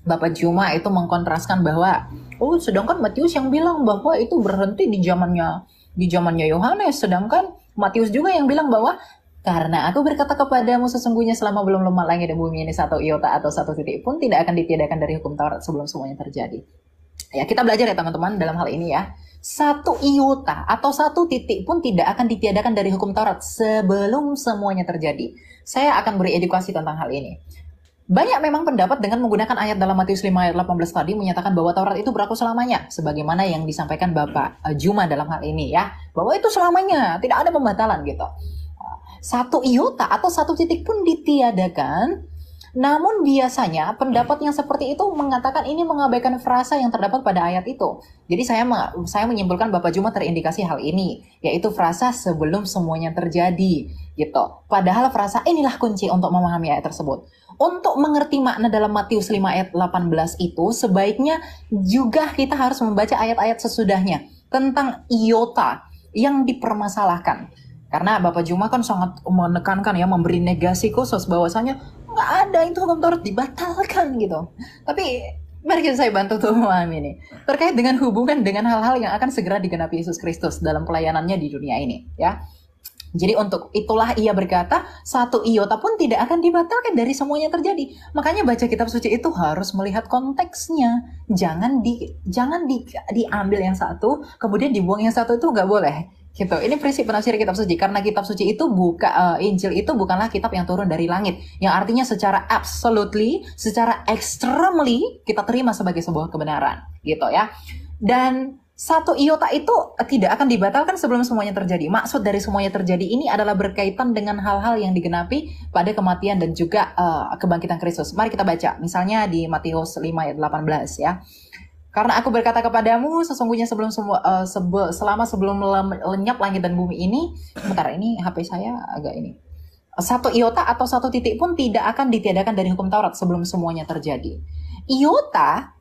Bapak Juma itu mengkontraskan bahwa sedangkan Matius yang bilang bahwa itu berhenti di zamannya Yohanes, sedangkan Matius juga yang bilang bahwa karena aku berkata kepadamu sesungguhnya selama belum lemah langit dan bumi ini satu iota atau satu titik pun tidak akan ditiadakan dari hukum Taurat sebelum semuanya terjadi. Ya, kita belajar ya teman-teman dalam hal ini ya. Satu iota atau satu titik pun tidak akan ditiadakan dari hukum Taurat sebelum semuanya terjadi. Saya akan beri edukasi tentang hal ini. Banyak memang pendapat dengan menggunakan ayat dalam Matius 5 ayat 18 tadi menyatakan bahwa Taurat itu berlaku selamanya, sebagaimana yang disampaikan Bapak Juma dalam hal ini ya, bahwa itu selamanya, tidak ada pembatalan gitu. Satu iota atau satu titik pun ditiadakan, namun biasanya pendapat yang seperti itu mengatakan ini mengabaikan frasa yang terdapat pada ayat itu. Jadi saya menyimpulkan Bapak Juma terindikasi hal ini, yaitu frasa sebelum semuanya terjadi gitu. Padahal frasa inilah kunci untuk memahami ayat tersebut. Untuk mengerti makna dalam Matius 5 ayat 18 itu, sebaiknya juga kita harus membaca ayat-ayat sesudahnya tentang iota yang dipermasalahkan. Karena Bapak Juma kan sangat menekankan ya, memberi negasi khusus bahwasanya nggak ada itu hukum Taurat dibatalkan gitu. Tapi mari saya bantu untuk memahami ini. Terkait dengan hubungan dengan hal-hal yang akan segera digenapi Yesus Kristus dalam pelayanannya di dunia ini ya. Jadi untuk itulah ia berkata, satu iota pun tidak akan dibatalkan dari semuanya terjadi. Makanya baca kitab suci itu harus melihat konteksnya. Jangan diambil yang satu, kemudian dibuang yang satu, itu nggak boleh. Gitu. Ini prinsip penafsiran kitab suci. Karena kitab suci itu Injil itu bukanlah kitab yang turun dari langit. Yang artinya secara absolutely, secara extremely kita terima sebagai sebuah kebenaran. Gitu ya. Dan satu iota itu tidak akan dibatalkan sebelum semuanya terjadi. Maksud dari semuanya terjadi ini adalah berkaitan dengan hal-hal yang digenapi pada kematian dan juga kebangkitan Kristus. Mari kita baca, misalnya di Matius 5 ayat 18 ya. Karena aku berkata kepadamu, sesungguhnya selama sebelum lenyap langit dan bumi ini, bentar ini HP saya agak ini. Satu iota atau satu titik pun tidak akan ditiadakan dari hukum Taurat sebelum semuanya terjadi. Iota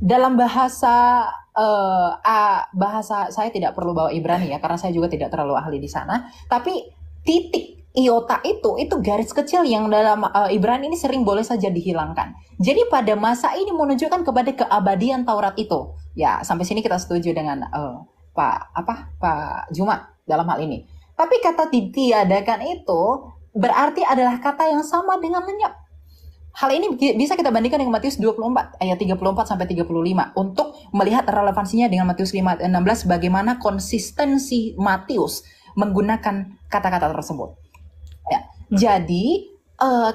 dalam bahasa saya tidak perlu bawa Ibrani ya, karena saya juga tidak terlalu ahli di sana. Tapi titik iota itu garis kecil yang dalam Ibrani ini sering boleh saja dihilangkan. Jadi pada masa ini menunjukkan kepada keabadian Taurat itu. Ya, sampai sini kita setuju dengan Pak Juma dalam hal ini. Tapi kata ditiadakan itu berarti adalah kata yang sama dengan lenyap. Hal ini bisa kita bandingkan dengan Matius 24 ayat 34 sampai 35 untuk melihat relevansinya dengan Matius 5 ayat 16, bagaimana konsistensi Matius menggunakan kata-kata tersebut. Ya. Jadi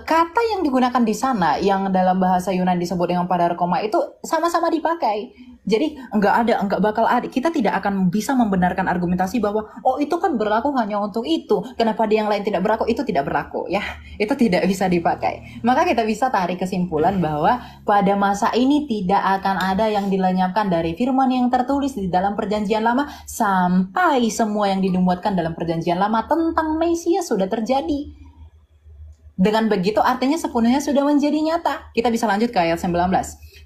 kata yang digunakan di sana yang dalam bahasa Yunani disebut dengan padarkoma itu sama-sama dipakai. Jadi enggak bakal ada. Kita tidak akan bisa membenarkan argumentasi bahwa oh itu kan berlaku hanya untuk itu. Kenapa di yang lain tidak berlaku? Itu tidak berlaku ya. Itu tidak bisa dipakai. Maka kita bisa tarik kesimpulan bahwa pada masa ini tidak akan ada yang dilenyapkan dari firman yang tertulis di dalam Perjanjian Lama sampai semua yang dinubuatkan dalam Perjanjian Lama tentang Mesias sudah terjadi. Dengan begitu artinya sepenuhnya sudah menjadi nyata. Kita bisa lanjut ke ayat 19.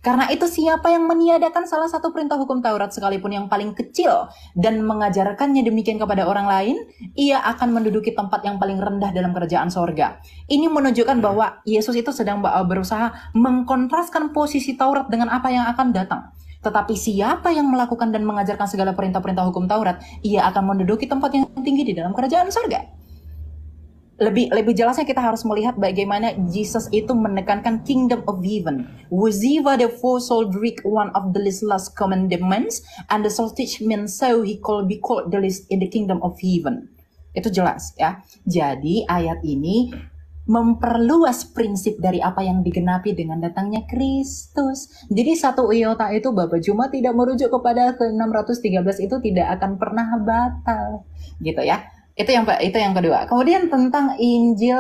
Karena itu siapa yang meniadakan salah satu perintah hukum Taurat sekalipun yang paling kecil dan mengajarkannya demikian kepada orang lain, ia akan menduduki tempat yang paling rendah dalam kerajaan sorga. Ini menunjukkan bahwa Yesus itu sedang berusaha mengkontraskan posisi Taurat dengan apa yang akan datang. Tetapi siapa yang melakukan dan mengajarkan segala perintah-perintah hukum Taurat, ia akan menduduki tempat yang tinggi di dalam kerajaan sorga. Lebih jelasnya kita harus melihat bagaimana Jesus itu menekankan kingdom of heaven. Waziva the four soul Greek one of the last commandments and the solstice means so he be called the least in the kingdom of heaven. Itu jelas ya. Jadi ayat ini memperluas prinsip dari apa yang digenapi dengan datangnya Kristus. Jadi satu iota itu Bapak Juma tidak merujuk kepada ke 613 itu tidak akan pernah batal. Gitu ya. Itu yang kedua. Kemudian tentang Injil,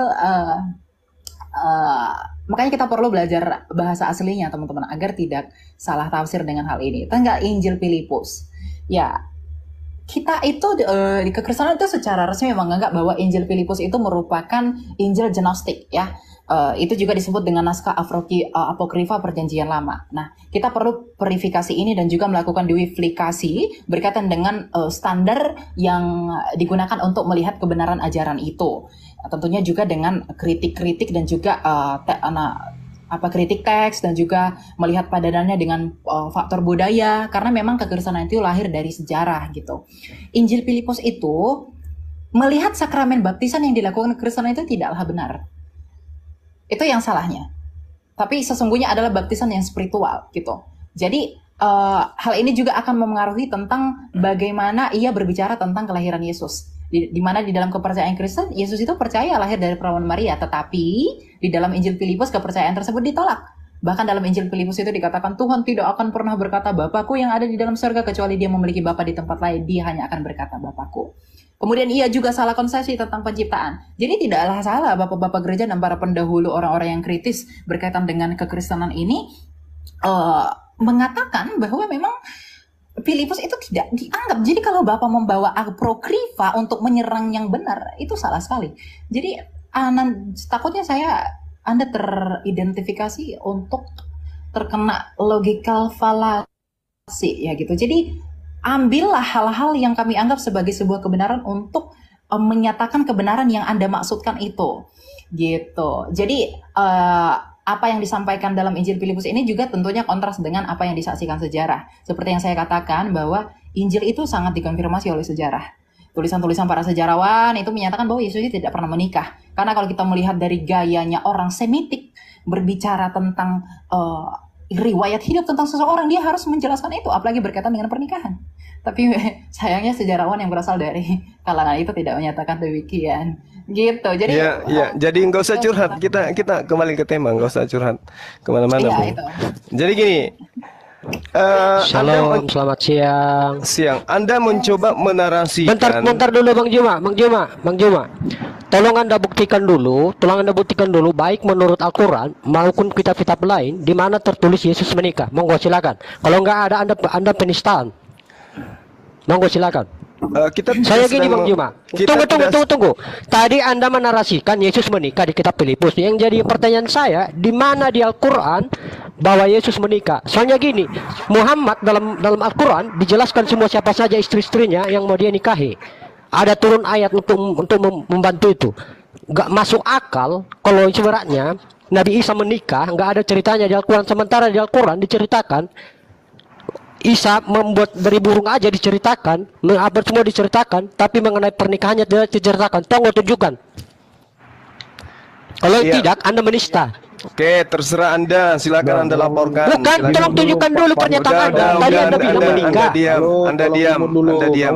makanya kita perlu belajar bahasa aslinya teman-teman agar tidak salah tafsir dengan hal ini. Tentang Injil Filipus, ya kita itu di kekristenan itu secara resmi menganggap bahwa Injil Filipus itu merupakan Injil Gnostik ya. Itu juga disebut dengan naskah apokrifa Perjanjian Lama. Nah, kita perlu verifikasi ini dan juga melakukan diwiflikasi berkaitan dengan standar yang digunakan untuk melihat kebenaran ajaran itu. Tentunya juga dengan kritik-kritik dan juga kritik teks dan juga melihat padanannya dengan faktor budaya, karena memang kekristenan itu lahir dari sejarah gitu. Injil Filipus itu melihat sakramen baptisan yang dilakukan kekristenan itu tidaklah benar. Itu yang salahnya. Tapi sesungguhnya adalah baptisan yang spiritual gitu. Jadi hal ini juga akan mempengaruhi tentang bagaimana ia berbicara tentang kelahiran Yesus. Di mana di dalam kepercayaan Kristen Yesus itu percaya lahir dari perawan Maria, tetapi di dalam Injil Filipus kepercayaan tersebut ditolak. Bahkan dalam Injil Filipus itu dikatakan Tuhan tidak akan pernah berkata Bapakku yang ada di dalam surga kecuali dia memiliki Bapa di tempat lain, dia hanya akan berkata Bapakku. Kemudian ia juga salah konsepsi tentang penciptaan. Jadi tidaklah salah bapak-bapak gereja dan para pendahulu orang-orang yang kritis berkaitan dengan kekristenan ini mengatakan bahwa memang Filipus itu tidak dianggap. Jadi kalau bapak membawa apokrifa untuk menyerang yang benar, itu salah sekali. Jadi takutnya Anda teridentifikasi untuk terkena logical fallacy ya gitu. Jadi ambillah hal-hal yang kami anggap sebagai sebuah kebenaran untuk menyatakan kebenaran yang Anda maksudkan itu. Gitu. Jadi apa yang disampaikan dalam Injil Filipus ini juga tentunya kontras dengan apa yang disaksikan sejarah. Seperti yang saya katakan bahwa Injil itu sangat dikonfirmasi oleh sejarah. tulisan-tulisan para sejarawan itu menyatakan bahwa Yesus itu tidak pernah menikah. Karena kalau kita melihat dari gayanya orang Semitik berbicara tentang riwayat hidup tentang seseorang, dia harus menjelaskan itu, apalagi berkaitan dengan pernikahan. Tapi sayangnya sejarawan yang berasal dari kalangan itu tidak menyatakan demikian. Gitu. Jadi jadi nggak usah curhat. Kita kembali ke tema, nggak usah curhat kemana-mana. Itu. Jadi gini. Shalom, selamat siang. Anda mencoba menarasikan. Bentar dulu Bang Juma. Tolong Anda buktikan dulu, baik menurut Al-Quran maupun kitab-kitab lain di mana tertulis Yesus menikah. Monggo silakan. Kalau nggak ada, Anda penistaan. Monggo silakan. Saya gini Bang Juma. Tunggu. Tadi Anda menarasikan Yesus menikah di kitab Filipus. Yang jadi pertanyaan saya, di mana di Al-Quran bahwa Yesus menikah? Soalnya gini, Muhammad dalam Al-Quran dijelaskan semua siapa saja istri-istrinya yang mau dia nikahi. Ada turun ayat untuk membantu itu. Gak masuk akal kalau sebenarnya Nabi Isa menikah, gak ada ceritanya di Al-Quran. Sementara di Al-Quran diceritakan Isa membuat dari burung aja diceritakan, semua diceritakan, tapi mengenai pernikahannya tidak diceritakan. Tolong tunjukkan. Kalau tidak, Anda menista. Oke, terserah Anda, silakan Anda laporkan. Bukan, tolong tunjukkan dulu pernyataan Anda. Tadi Anda bilang menikah. Anda diam.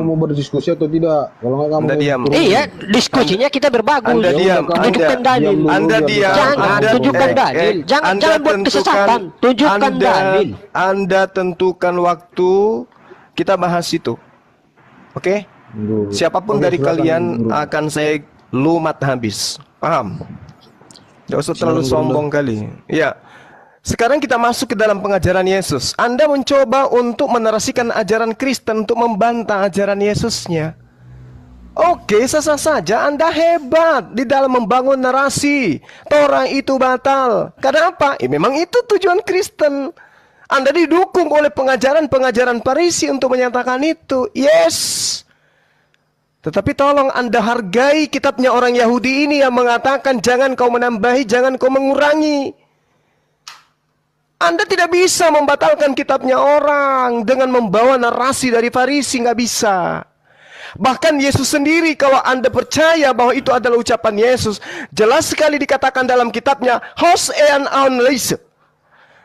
Kamu mau berdiskusi atau tidak? Kalau nggak kamu diam. Iya, diskusinya kita berbagus. Anda diam. Tunjukkan dalil. Anda diam. Jangan tunjukkan dalil. Jangan buat kesesatan. Tunjukkan dalil. Anda tentukan waktu kita bahas itu. Oke? Siapapun dari kalian akan saya lumat habis. Paham? Tidak usah terlalu sombong kali. Ya. Sekarang kita masuk ke dalam pengajaran Yesus. Anda mencoba untuk menarasikan ajaran Kristen untuk membantah ajaran Yesusnya. Oke, sah-sah saja. Anda hebat di dalam membangun narasi. Torah itu batal. Kenapa? Memang itu tujuan Kristen. Anda didukung oleh pengajaran-pengajaran Farisi untuk menyatakan itu. Yes. Tetapi tolong Anda hargai kitabnya orang Yahudi ini yang mengatakan jangan kau menambahi, jangan kau mengurangi. Anda tidak bisa membatalkan kitabnya orang dengan membawa narasi dari Farisi, nggak bisa. Bahkan Yesus sendiri, kalau Anda percaya bahwa itu adalah ucapan Yesus, jelas sekali dikatakan dalam kitabnya, Hos ean aun leise.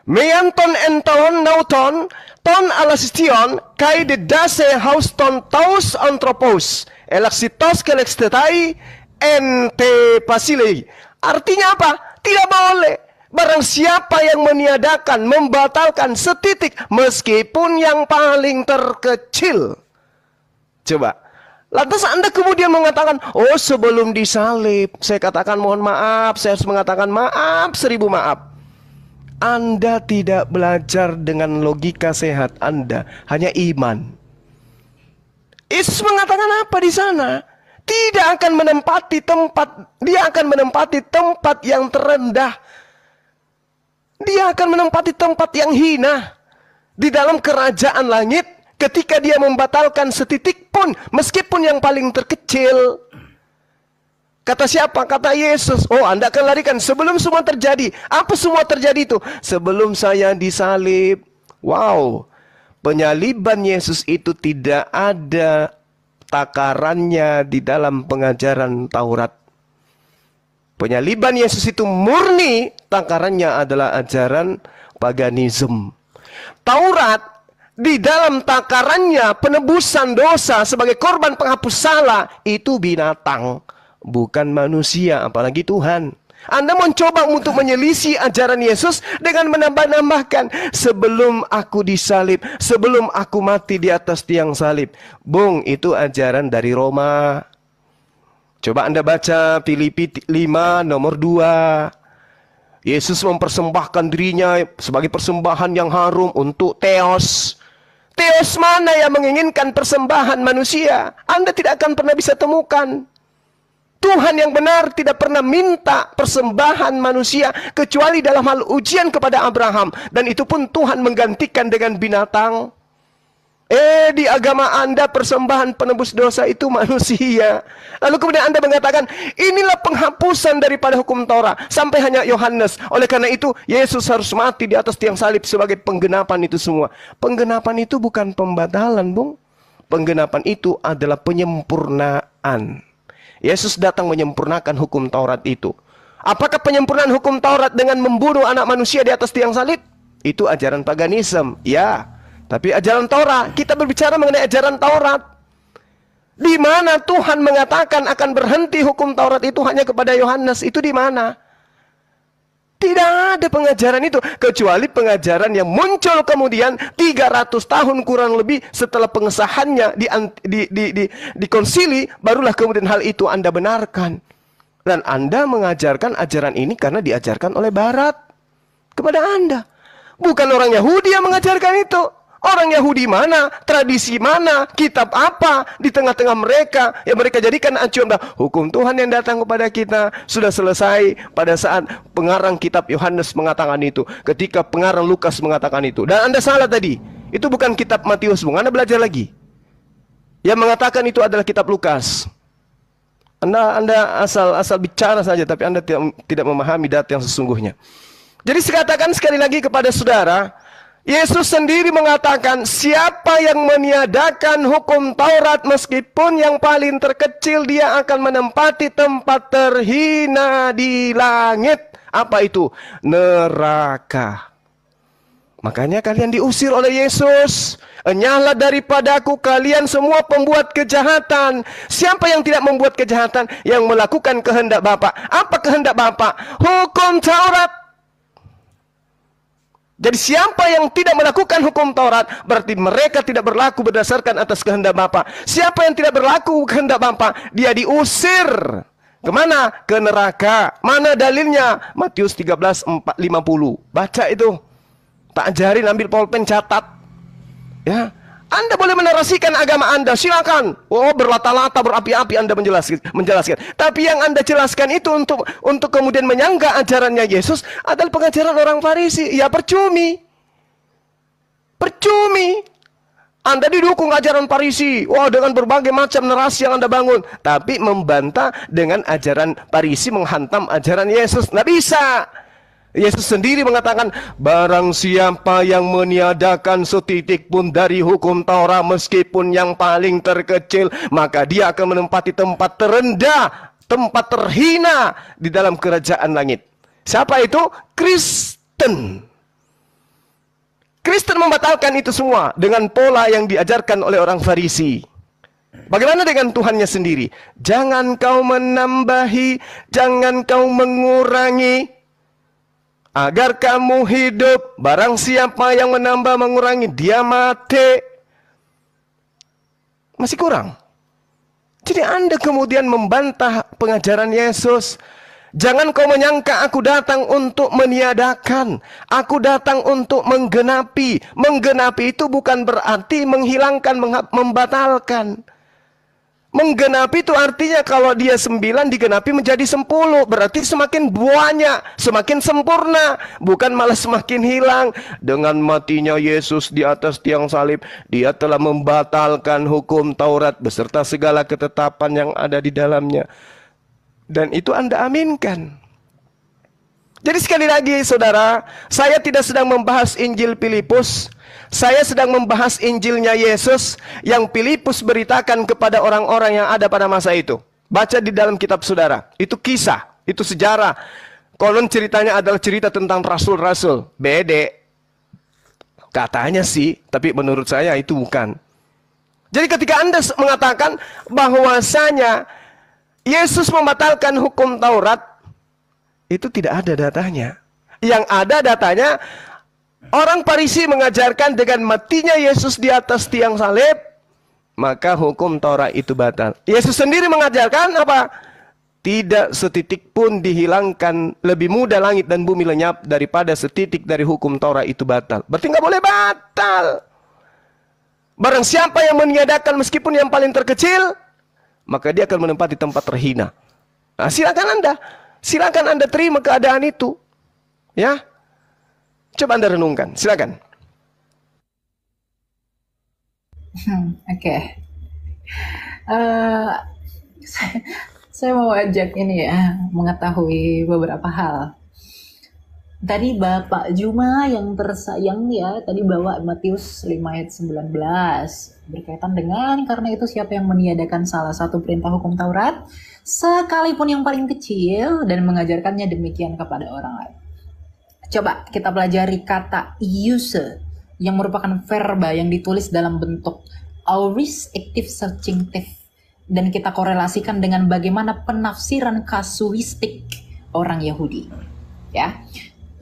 Meanton enton nauton ton alasistion kai de dase hauston taus anthropos elaxitos kelextetai ente pasilei. Artinya apa? Tidak boleh. Barang siapa yang meniadakan, membatalkan setitik meskipun yang paling terkecil. Coba. Lantas Anda kemudian mengatakan, oh sebelum disalib, saya katakan mohon maaf, saya harus mengatakan maaf, 1000 maaf. Anda tidak belajar dengan logika sehat Anda, hanya iman. Yesus mengatakan apa di sana? Tidak akan menempati tempat, dia akan menempati tempat yang terendah. Dia akan menempati tempat yang hina di dalam kerajaan langit ketika dia membatalkan setitik pun, meskipun yang paling terkecil. Kata siapa? Kata Yesus. Oh, Anda akan larikan sebelum semua terjadi. Apa semua terjadi itu? Sebelum saya disalib. Wow. Penyaliban Yesus itu tidak ada takarannya di dalam pengajaran Taurat. Penyaliban Yesus itu murni takarannya adalah ajaran paganisme. Taurat di dalam takarannya penebusan dosa sebagai korban penghapus salah itu binatang. Bukan manusia, apalagi Tuhan. Anda mencoba untuk menyelisih ajaran Yesus dengan menambah-nambahkan sebelum aku disalib, sebelum aku mati di atas tiang salib. Bung, itu ajaran dari Roma. Coba Anda baca Filipi 5 nomor 2. Yesus mempersembahkan dirinya sebagai persembahan yang harum untuk Theos. Theos mana yang menginginkan persembahan manusia? Anda tidak akan pernah bisa temukan. Tuhan yang benar tidak pernah minta persembahan manusia kecuali dalam hal ujian kepada Abraham. Dan itu pun Tuhan menggantikan dengan binatang. Di agama Anda persembahan penebus dosa itu manusia. Lalu kemudian Anda mengatakan inilah penghapusan daripada hukum Torah. Sampai hanya Yohanes. Oleh karena itu Yesus harus mati di atas tiang salib sebagai penggenapan itu semua. Penggenapan itu bukan pembatalan, Bung. penggenapan itu adalah penyempurnaan. Yesus datang menyempurnakan hukum Taurat itu. Apakah penyempurnaan hukum Taurat dengan membunuh anak manusia di atas tiang salib? Itu ajaran paganisme, ya. Tapi ajaran Taurat, kita berbicara mengenai ajaran Taurat. Di mana Tuhan mengatakan akan berhenti hukum Taurat itu hanya kepada Yohanes, itu di mana? Tidak ada pengajaran itu, kecuali pengajaran yang muncul kemudian 300 tahun kurang lebih setelah pengesahannya di konsili, barulah kemudian hal itu Anda benarkan. Dan Anda mengajarkan ajaran ini karena diajarkan oleh Barat kepada Anda. Bukan orang Yahudi yang mengajarkan itu. Orang Yahudi mana, tradisi mana, kitab apa di tengah-tengah mereka yang mereka jadikan acuan. Hukum Tuhan yang datang kepada kita sudah selesai pada saat pengarang kitab Yohanes mengatakan itu. Ketika pengarang Lukas mengatakan itu. Dan Anda salah tadi. Itu bukan kitab Matius, Anda belajar lagi. Yang mengatakan itu adalah kitab Lukas. Anda asal bicara saja, tapi Anda tidak memahami data yang sesungguhnya. Jadi saya katakan sekali lagi kepada saudara, Yesus sendiri mengatakan, siapa yang meniadakan hukum Taurat meskipun yang paling terkecil, dia akan menempati tempat terhina di langit. Apa itu? Neraka. Makanya kalian diusir oleh Yesus. Enyahlah daripadaku kalian semua pembuat kejahatan. Siapa yang tidak membuat kejahatan? Yang melakukan kehendak Bapa. Apa kehendak Bapa? Hukum Taurat. Jadi siapa yang tidak melakukan hukum Taurat, berarti mereka tidak berlaku berdasarkan atas kehendak Bapa. Siapa yang tidak berlaku kehendak Bapa, dia diusir. Kemana? Ke neraka. Mana dalilnya? Matius 13:50. Baca itu. Tak ajarin, ambil pulpen, catat. Ya, Anda boleh menarasikan agama Anda, silakan. Oh, berlata-lata, berapi-api Anda menjelaskan. Tapi yang Anda jelaskan itu untuk kemudian menyanggah ajarannya Yesus adalah pengajaran orang Farisi. Ya, percumi. Percumi. Anda didukung ajaran Farisi. Wah, dengan berbagai macam narasi yang Anda bangun. Tapi membantah dengan ajaran Farisi menghantam ajaran Yesus. Nggak bisa. Yesus sendiri mengatakan, barang siapa yang meniadakan setitik pun dari hukum Taurat meskipun yang paling terkecil, maka dia akan menempati tempat terendah, tempat terhina di dalam kerajaan langit. Siapa itu? Kristen. Kristen membatalkan itu semua dengan pola yang diajarkan oleh orang Farisi. Bagaimana dengan Tuhannya sendiri? Jangan kau menambahi, jangan kau mengurangi, agar kamu hidup. Barang siapa yang menambah mengurangi, dia mati. Masih kurang. Jadi Anda kemudian membantah pengajaran Yesus. Jangan kau menyangka aku datang untuk meniadakan. Aku datang untuk menggenapi. Menggenapi itu bukan berarti menghilangkan, membatalkan. Menggenapi itu artinya kalau dia 9 digenapi menjadi 10. Berarti semakin banyak, semakin sempurna. Bukan malah semakin hilang. Dengan matinya Yesus di atas tiang salib, dia telah membatalkan hukum Taurat beserta segala ketetapan yang ada di dalamnya. Dan itu Anda aminkan. Jadi sekali lagi saudara, saya tidak sedang membahas Injil Filipus. Saya sedang membahas Injilnya Yesus yang Filipus beritakan kepada orang-orang yang ada pada masa itu. Baca di dalam kitab saudara. Itu kisah, itu sejarah. Konon ceritanya adalah cerita tentang rasul-rasul. Bede. Katanya sih, tapi menurut saya itu bukan. Jadi ketika Anda mengatakan bahwasanya Yesus membatalkan hukum Taurat, itu tidak ada datanya. Yang ada datanya, orang Farisi mengajarkan dengan matinya Yesus di atas tiang salib, maka hukum Taurat itu batal. Yesus sendiri mengajarkan apa? Tidak setitik pun dihilangkan, lebih mudah langit dan bumi lenyap daripada setitik dari hukum Taurat itu batal. Berarti nggak boleh batal. Barang siapa yang meniadakan meskipun yang paling terkecil, maka dia akan menempati tempat terhina. Nah, silakan Anda terima keadaan itu. Ya. Coba Anda renungkan, silakan. Oke. Saya mau ajak ini ya, mengetahui beberapa hal. Tadi Bapak Juma yang tersayang ya, tadi bawa Matius 5 ayat 19. Berkaitan dengan karena itu siapa yang meniadakan salah satu perintah hukum Taurat, sekalipun yang paling kecil, dan mengajarkannya demikian kepada orang lain. Coba kita pelajari kata use yang merupakan verba yang ditulis dalam bentuk aorist active subjunctive, dan kita korelasikan dengan bagaimana penafsiran kasuistik orang Yahudi. Ya.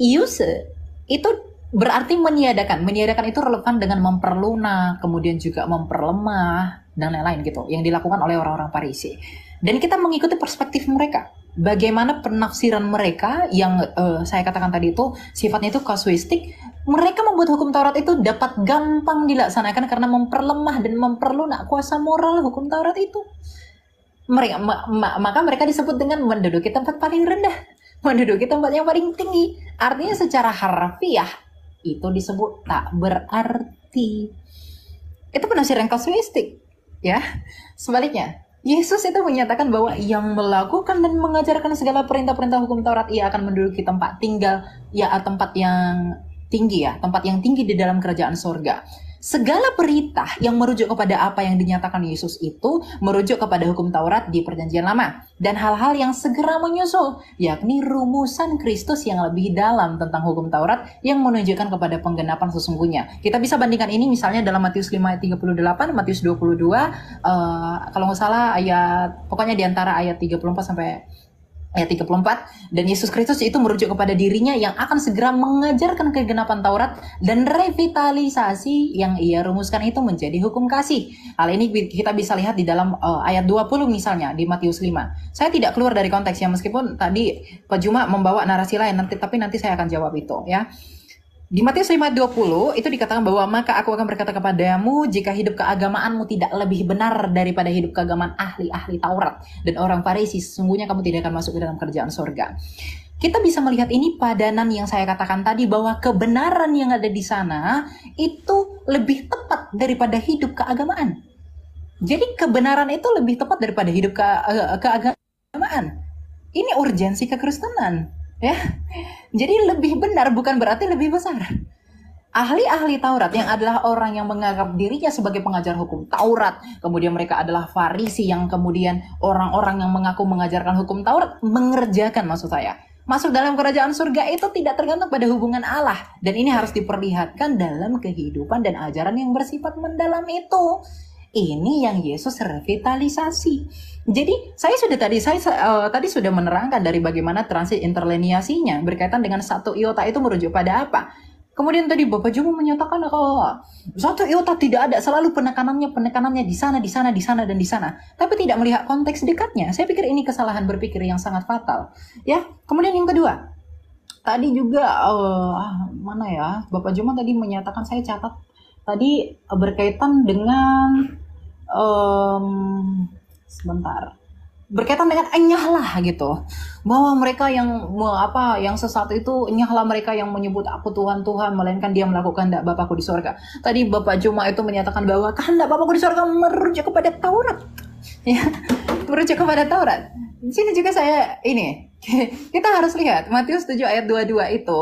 Use itu berarti meniadakan. Meniadakan itu relevan dengan memperlunak, kemudian juga memperlemah, dan lain-lain gitu, yang dilakukan oleh orang-orang Farisi. Dan kita mengikuti perspektif mereka. Bagaimana penafsiran mereka yang saya katakan tadi itu sifatnya itu kasuistik. Mereka membuat hukum Taurat itu dapat gampang dilaksanakan karena memperlemah dan memperlunak kuasa moral hukum Taurat itu. Maka mereka disebut dengan menduduki tempat paling rendah, menduduki tempat yang paling tinggi. Artinya secara harfiah itu disebut tak berarti. Itu penafsiran kasuistik, ya. Sebaliknya, Yesus itu menyatakan bahwa yang melakukan dan mengajarkan segala perintah-perintah hukum Taurat, ia akan menduduki tempat tinggal, ya, tempat yang tinggi, ya, tempat yang tinggi di dalam kerajaan sorga. Segala perintah yang merujuk kepada apa yang dinyatakan Yesus itu merujuk kepada hukum Taurat di Perjanjian Lama, dan hal-hal yang segera menyusul, yakni rumusan Kristus yang lebih dalam tentang hukum Taurat yang menunjukkan kepada penggenapan sesungguhnya. Kita bisa bandingkan ini misalnya dalam Matius 5 ayat 38, Matius 22, kalau nggak salah pokoknya di antara ayat 34 sampai ayat 34, dan Yesus Kristus itu merujuk kepada dirinya yang akan segera mengajarkan kegenapan Taurat, dan revitalisasi yang ia rumuskan itu menjadi hukum kasih. Hal ini kita bisa lihat di dalam ayat 20 misalnya di Matius 5. Saya tidak keluar dari konteksnya meskipun tadi Pak Juma membawa narasi lain, tapi nanti saya akan jawab itu, ya. Di Matius 5 ayat 20 itu dikatakan bahwa maka aku akan berkata kepadamu, jika hidup keagamaanmu tidak lebih benar daripada hidup keagamaan ahli-ahli Taurat dan orang Farisi, sesungguhnya kamu tidak akan masuk ke dalam kerajaan surga. Kita bisa melihat ini padanan yang saya katakan tadi, bahwa kebenaran yang ada di sana itu lebih tepat daripada hidup keagamaan. Jadi kebenaran itu lebih tepat daripada hidup keagamaan. Ini urgensi kekristenan. Ya, jadi lebih benar bukan berarti lebih besar. Ahli-ahli Taurat yang adalah orang yang menganggap dirinya sebagai pengajar hukum Taurat, kemudian mereka adalah Farisi yang kemudian orang-orang yang mengaku mengajarkan hukum Taurat mengerjakan, maksud saya, masuk dalam kerajaan surga itu tidak tergantung pada hubungan Allah, dan ini harus diperlihatkan dalam kehidupan dan ajaran yang bersifat mendalam itu. Ini yang Yesus revitalisasi. Jadi saya tadi sudah menerangkan dari bagaimana transit interlineasinya berkaitan dengan satu iota itu merujuk pada apa. Kemudian tadi Bapak Juma menyatakan kalau satu iota tidak ada, selalu penekanannya di sana, dan di sana, tapi tidak melihat konteks dekatnya. Saya pikir ini kesalahan berpikir yang sangat fatal. Ya, kemudian yang kedua, tadi juga mana ya, Bapak Juma tadi menyatakan, saya catat tadi berkaitan dengan berkaitan dengan enyahlah gitu, bahwa mereka yang sesat itu enyahlah mereka yang menyebut aku Tuhan Tuhan, melainkan dia melakukan kehendak Bapakku di sorga. Tadi Bapak Juma itu menyatakan bahwa kehendak Bapakku di sorga merujuk kepada Taurat, ya, merujuk kepada Taurat. Di sini juga kita harus lihat Matius 7 ayat 22 itu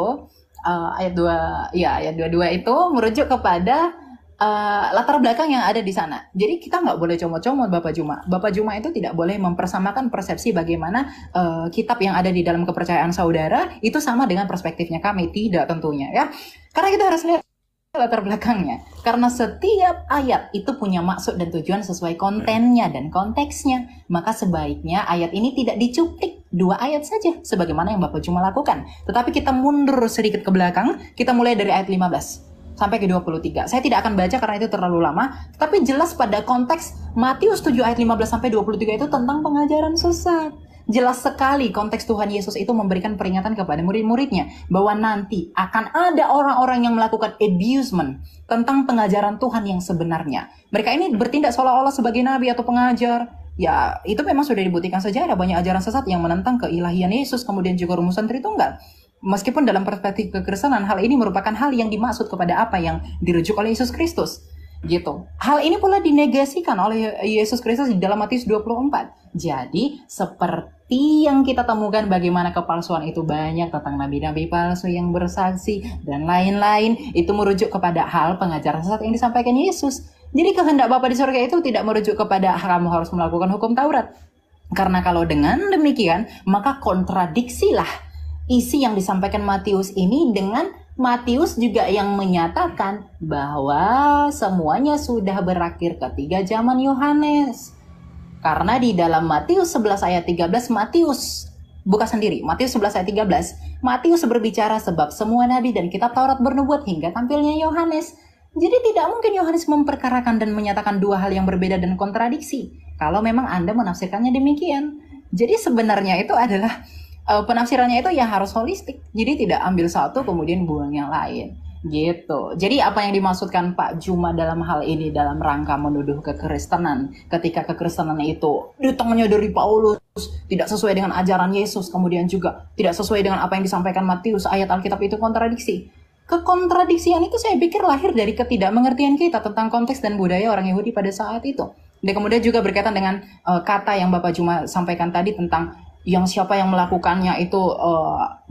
ayat 22 itu merujuk kepada latar belakang yang ada di sana. Jadi kita nggak boleh comot-comot Bapak Juma. Bapak Juma itu tidak boleh mempersamakan persepsi bagaimana kitab yang ada di dalam kepercayaan saudara itu sama dengan perspektifnya kami. Tidak tentunya, ya. Karena kita harus lihat latar belakangnya. Karena setiap ayat itu punya maksud dan tujuan sesuai kontennya dan konteksnya. Maka sebaiknya ayat ini tidak dicuplik 2 ayat saja sebagaimana yang Bapak Juma lakukan. Tetapi kita mundur sedikit ke belakang, kita mulai dari ayat 15 sampai ke 23. Saya tidak akan baca karena itu terlalu lama, tapi jelas pada konteks Matius 7 ayat 15 sampai 23 itu tentang pengajaran sesat. Jelas sekali konteks Tuhan Yesus itu memberikan peringatan kepada murid-muridnya bahwa nanti akan ada orang-orang yang melakukan abusement tentang pengajaran Tuhan yang sebenarnya. Mereka ini bertindak seolah-olah sebagai nabi atau pengajar. Ya, itu memang sudah dibuktikan sejarah, banyak ajaran sesat yang menentang keilahian Yesus, kemudian juga rumusan Tritunggal. Meskipun dalam perspektif kekristenan hal ini merupakan hal yang dimaksud kepada apa yang dirujuk oleh Yesus Kristus. Gitu. Hal ini pula dinegasikan oleh Yesus Kristus di dalam Matius 24. Jadi, seperti yang kita temukan bagaimana kepalsuan itu banyak tentang nabi-nabi palsu yang bersaksi dan lain-lain, itu merujuk kepada hal pengajaran sesat yang disampaikan Yesus. Jadi kehendak Bapa di surga itu tidak merujuk kepada kamu harus melakukan hukum Taurat. Karena kalau dengan demikian, maka kontradiksilah isi yang disampaikan Matius ini dengan Matius juga yang menyatakan bahwa semuanya sudah berakhir ketika zaman Yohanes. Karena di dalam Matius 11 ayat 13, Matius buka sendiri, Matius 11 ayat 13, Matius berbicara sebab semua nabi dan kitab Taurat bernubuat hingga tampilnya Yohanes. Jadi tidak mungkin Yohanes memperkarakan dan menyatakan dua hal yang berbeda dan kontradiksi. Kalau memang Anda menafsirkannya demikian. Jadi sebenarnya itu adalah penafsirannya itu yang harus holistik. Jadi tidak ambil satu kemudian buang yang lain. Gitu. Jadi apa yang dimaksudkan Pak Juma dalam hal ini dalam rangka menuduh kekristenan, ketika kekristenan itu datangnya dari Paulus, tidak sesuai dengan ajaran Yesus, kemudian juga tidak sesuai dengan apa yang disampaikan Matius, ayat Alkitab itu kontradiksi. Kekontradiksian itu saya pikir lahir dari ketidakmengertian kita tentang konteks dan budaya orang Yahudi pada saat itu. Dan kemudian juga berkaitan dengan kata yang Bapak Juma sampaikan tadi tentang yang siapa yang melakukannya itu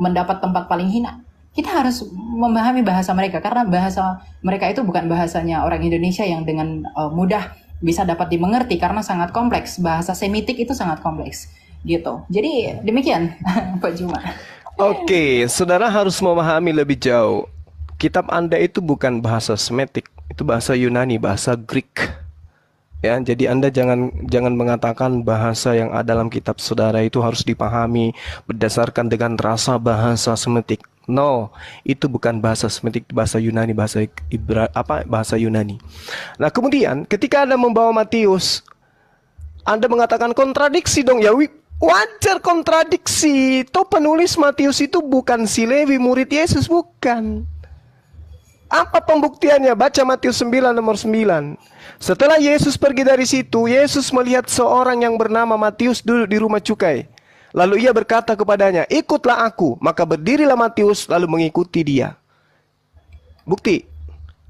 mendapat tempat paling hina. Kita harus memahami bahasa mereka, karena bahasa mereka itu bukan bahasanya orang Indonesia yang dengan mudah bisa dapat dimengerti, karena sangat kompleks. Bahasa Semitik itu sangat kompleks gitu. Jadi demikian Pak Juma. Oke, saudara harus memahami lebih jauh. Kitab Anda itu bukan bahasa Semitik, itu bahasa Yunani, bahasa Greek. Ya, jadi Anda jangan mengatakan bahasa yang ada dalam kitab saudara itu harus dipahami berdasarkan dengan rasa bahasa Semitik. No, itu bukan bahasa Semitik, bahasa Yunani, bahasa Yunani. Nah, kemudian ketika Anda membawa Matius, Anda mengatakan kontradiksi dong. Ya, wajar kontradiksi. Toh penulis Matius itu bukan si Lewi, murid Yesus, bukan. Apa pembuktiannya? Baca Matius 9 nomor 9. Setelah Yesus pergi dari situ, Yesus melihat seorang yang bernama Matius duduk di rumah cukai. Lalu ia berkata kepadanya, ikutlah aku. Maka berdirilah Matius lalu mengikuti dia. Bukti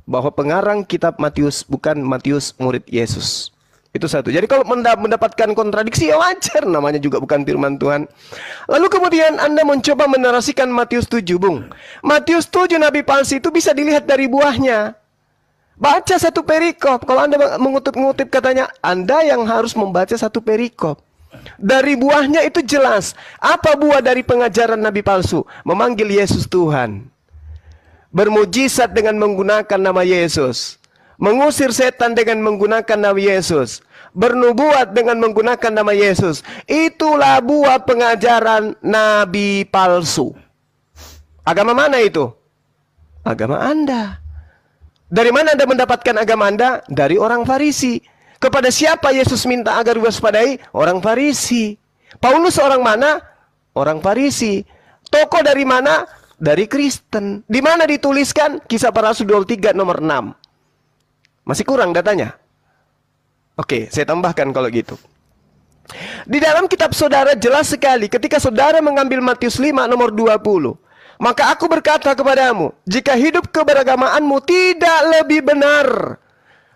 bahwa pengarang kitab Matius bukan Matius murid Yesus. Itu satu. Jadi kalau mendapatkan kontradiksi ya wajar, namanya juga bukan firman Tuhan. Lalu kemudian Anda mencoba menarasikan Matius 7, Bung. Matius 7 nabi palsu itu bisa dilihat dari buahnya. Baca satu perikop. Kalau Anda mengutip katanya, Anda yang harus membaca satu perikop. Dari buahnya itu jelas. Apa buah dari pengajaran nabi palsu? Memanggil Yesus Tuhan. Bermujizat dengan menggunakan nama Yesus. Mengusir setan dengan menggunakan nama Yesus. Bernubuat dengan menggunakan nama Yesus. Itulah buah pengajaran nabi palsu. Agama mana itu? Agama Anda. Dari mana Anda mendapatkan agama Anda? Dari orang Farisi. Kepada siapa Yesus minta agar diwaspadai? Orang Farisi. Paulus orang mana? Orang Farisi. Tokoh dari mana? Dari Kristen. Di mana dituliskan? Kisah Para Rasul 23 nomor 6. Masih kurang datanya? Oke, saya tambahkan kalau gitu. Di dalam kitab saudara jelas sekali ketika saudara mengambil Matius 5 nomor 20. Maka aku berkata kepadamu, jika hidup keberagamaanmu tidak lebih benar,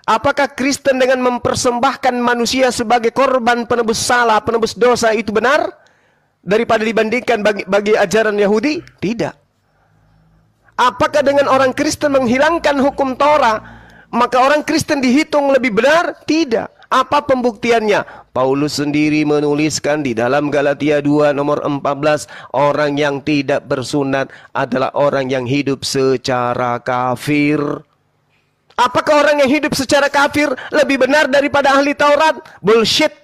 apakah Kristen dengan mempersembahkan manusia sebagai korban penebus salah, penebus dosa itu benar? Daripada dibandingkan bagi ajaran Yahudi? Tidak. Apakah dengan orang Kristen menghilangkan hukum Torah, maka orang Kristen dihitung lebih benar? Tidak. Apa pembuktiannya? Paulus sendiri menuliskan di dalam Galatia 2 nomor 14, orang yang tidak bersunat adalah orang yang hidup secara kafir. Apakah orang yang hidup secara kafir lebih benar daripada ahli Taurat? Bullshit.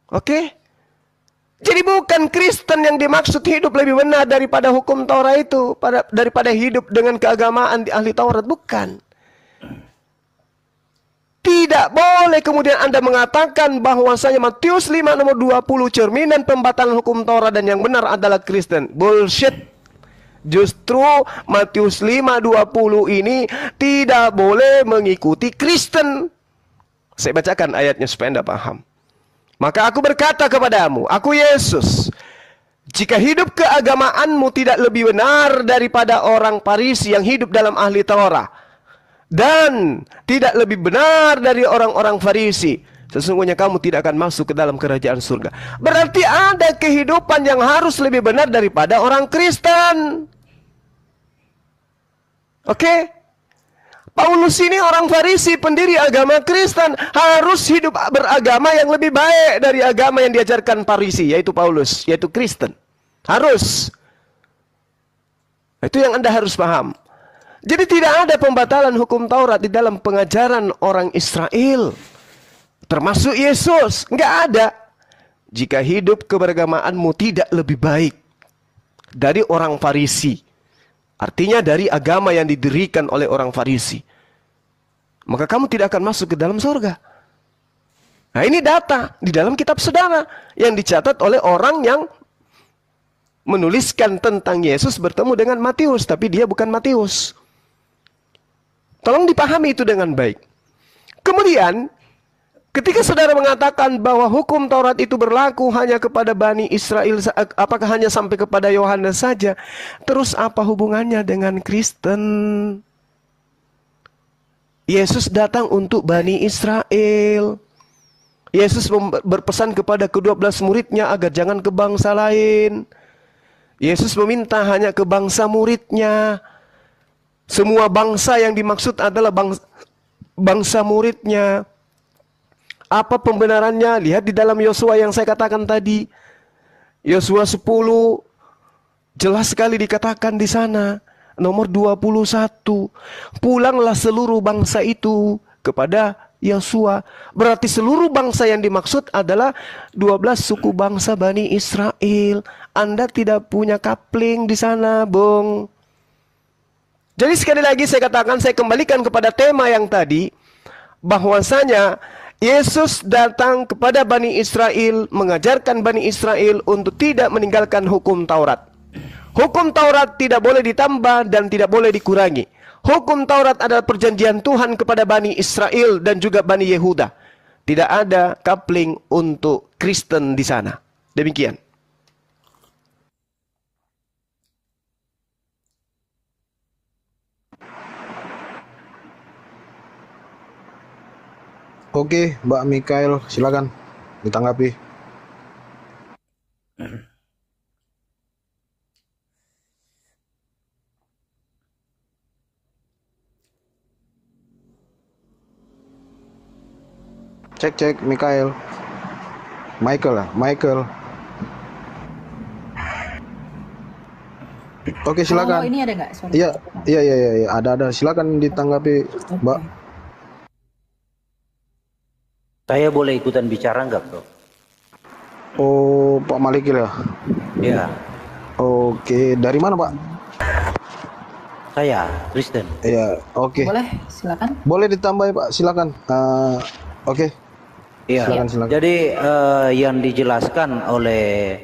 Oke? Jadi bukan Kristen yang dimaksud hidup lebih benar daripada hukum Taurat itu, daripada hidup dengan keagamaan di ahli Taurat, bukan. Tidak boleh kemudian Anda mengatakan bahwasanya Matius 5 nomor 20 cerminan pembatalan hukum Taurat dan yang benar adalah Kristen. Bullshit. Justru Matius 5:20 ini tidak boleh mengikuti Kristen. Saya bacakan ayatnya supaya Anda paham. Maka aku berkata kepadamu, aku Yesus, jika hidup keagamaanmu tidak lebih benar daripada orang Farisi yang hidup dalam ahli Taurat, dan tidak lebih benar dari orang-orang Farisi, sesungguhnya kamu tidak akan masuk ke dalam kerajaan surga. Berarti ada kehidupan yang harus lebih benar daripada orang Kristen. Oke? Paulus ini orang Farisi, pendiri agama Kristen, harus hidup beragama yang lebih baik dari agama yang diajarkan Farisi, yaitu Paulus, yaitu Kristen. Harus. Itu yang Anda harus paham. Jadi tidak ada pembatalan hukum Taurat di dalam pengajaran orang Israel, termasuk Yesus. Nggak ada. Jika hidup keberagamaanmu tidak lebih baik dari orang Farisi, artinya dari agama yang didirikan oleh orang Farisi, maka kamu tidak akan masuk ke dalam surga. Nah, ini data di dalam kitab saudara yang dicatat oleh orang yang menuliskan tentang Yesus bertemu dengan Matius, tapi dia bukan Matius. Tolong dipahami itu dengan baik. Kemudian, ketika saudara mengatakan bahwa hukum Taurat itu berlaku hanya kepada Bani Israel, apakah hanya sampai kepada Yohanes saja? Terus apa hubungannya dengan Kristen? Yesus datang untuk Bani Israel. Yesus berpesan kepada ke-12 muridnya agar jangan ke bangsa lain. Yesus meminta hanya ke bangsa muridnya. Semua bangsa yang dimaksud adalah bangsa muridnya. Apa pembenarannya? Lihat di dalam Yosua yang saya katakan tadi. Yosua 10 jelas sekali dikatakan di sana. Nomor 21. Pulanglah seluruh bangsa itu kepada Yosua. Berarti seluruh bangsa yang dimaksud adalah 12 suku bangsa Bani Israel. Anda tidak punya kapling di sana, Bung. Jadi sekali lagi saya katakan, saya kembalikan kepada tema yang tadi, bahwasanya Yesus datang kepada Bani Israel, mengajarkan Bani Israel untuk tidak meninggalkan hukum Taurat. Hukum Taurat tidak boleh ditambah dan tidak boleh dikurangi. Hukum Taurat adalah perjanjian Tuhan kepada Bani Israel dan juga Bani Yehuda. Tidak ada coupling untuk Kristen di sana. Demikian. Oke, Mbak Mikael, silakan ditanggapi. Cek, Mikael. Michael. Oke, silakan. Oh, ini ada nggak? Sorry. Iya, ada. Silakan ditanggapi, Mbak. Saya boleh ikutan bicara nggak, Bro? Oh, Pak Malikil ya? Iya. Oke, dari mana, Pak? Saya, Kristen. Iya, oke. Boleh, silakan. Boleh ditambah, Pak, silakan. Oke. Iya. Silakan. Jadi yang dijelaskan oleh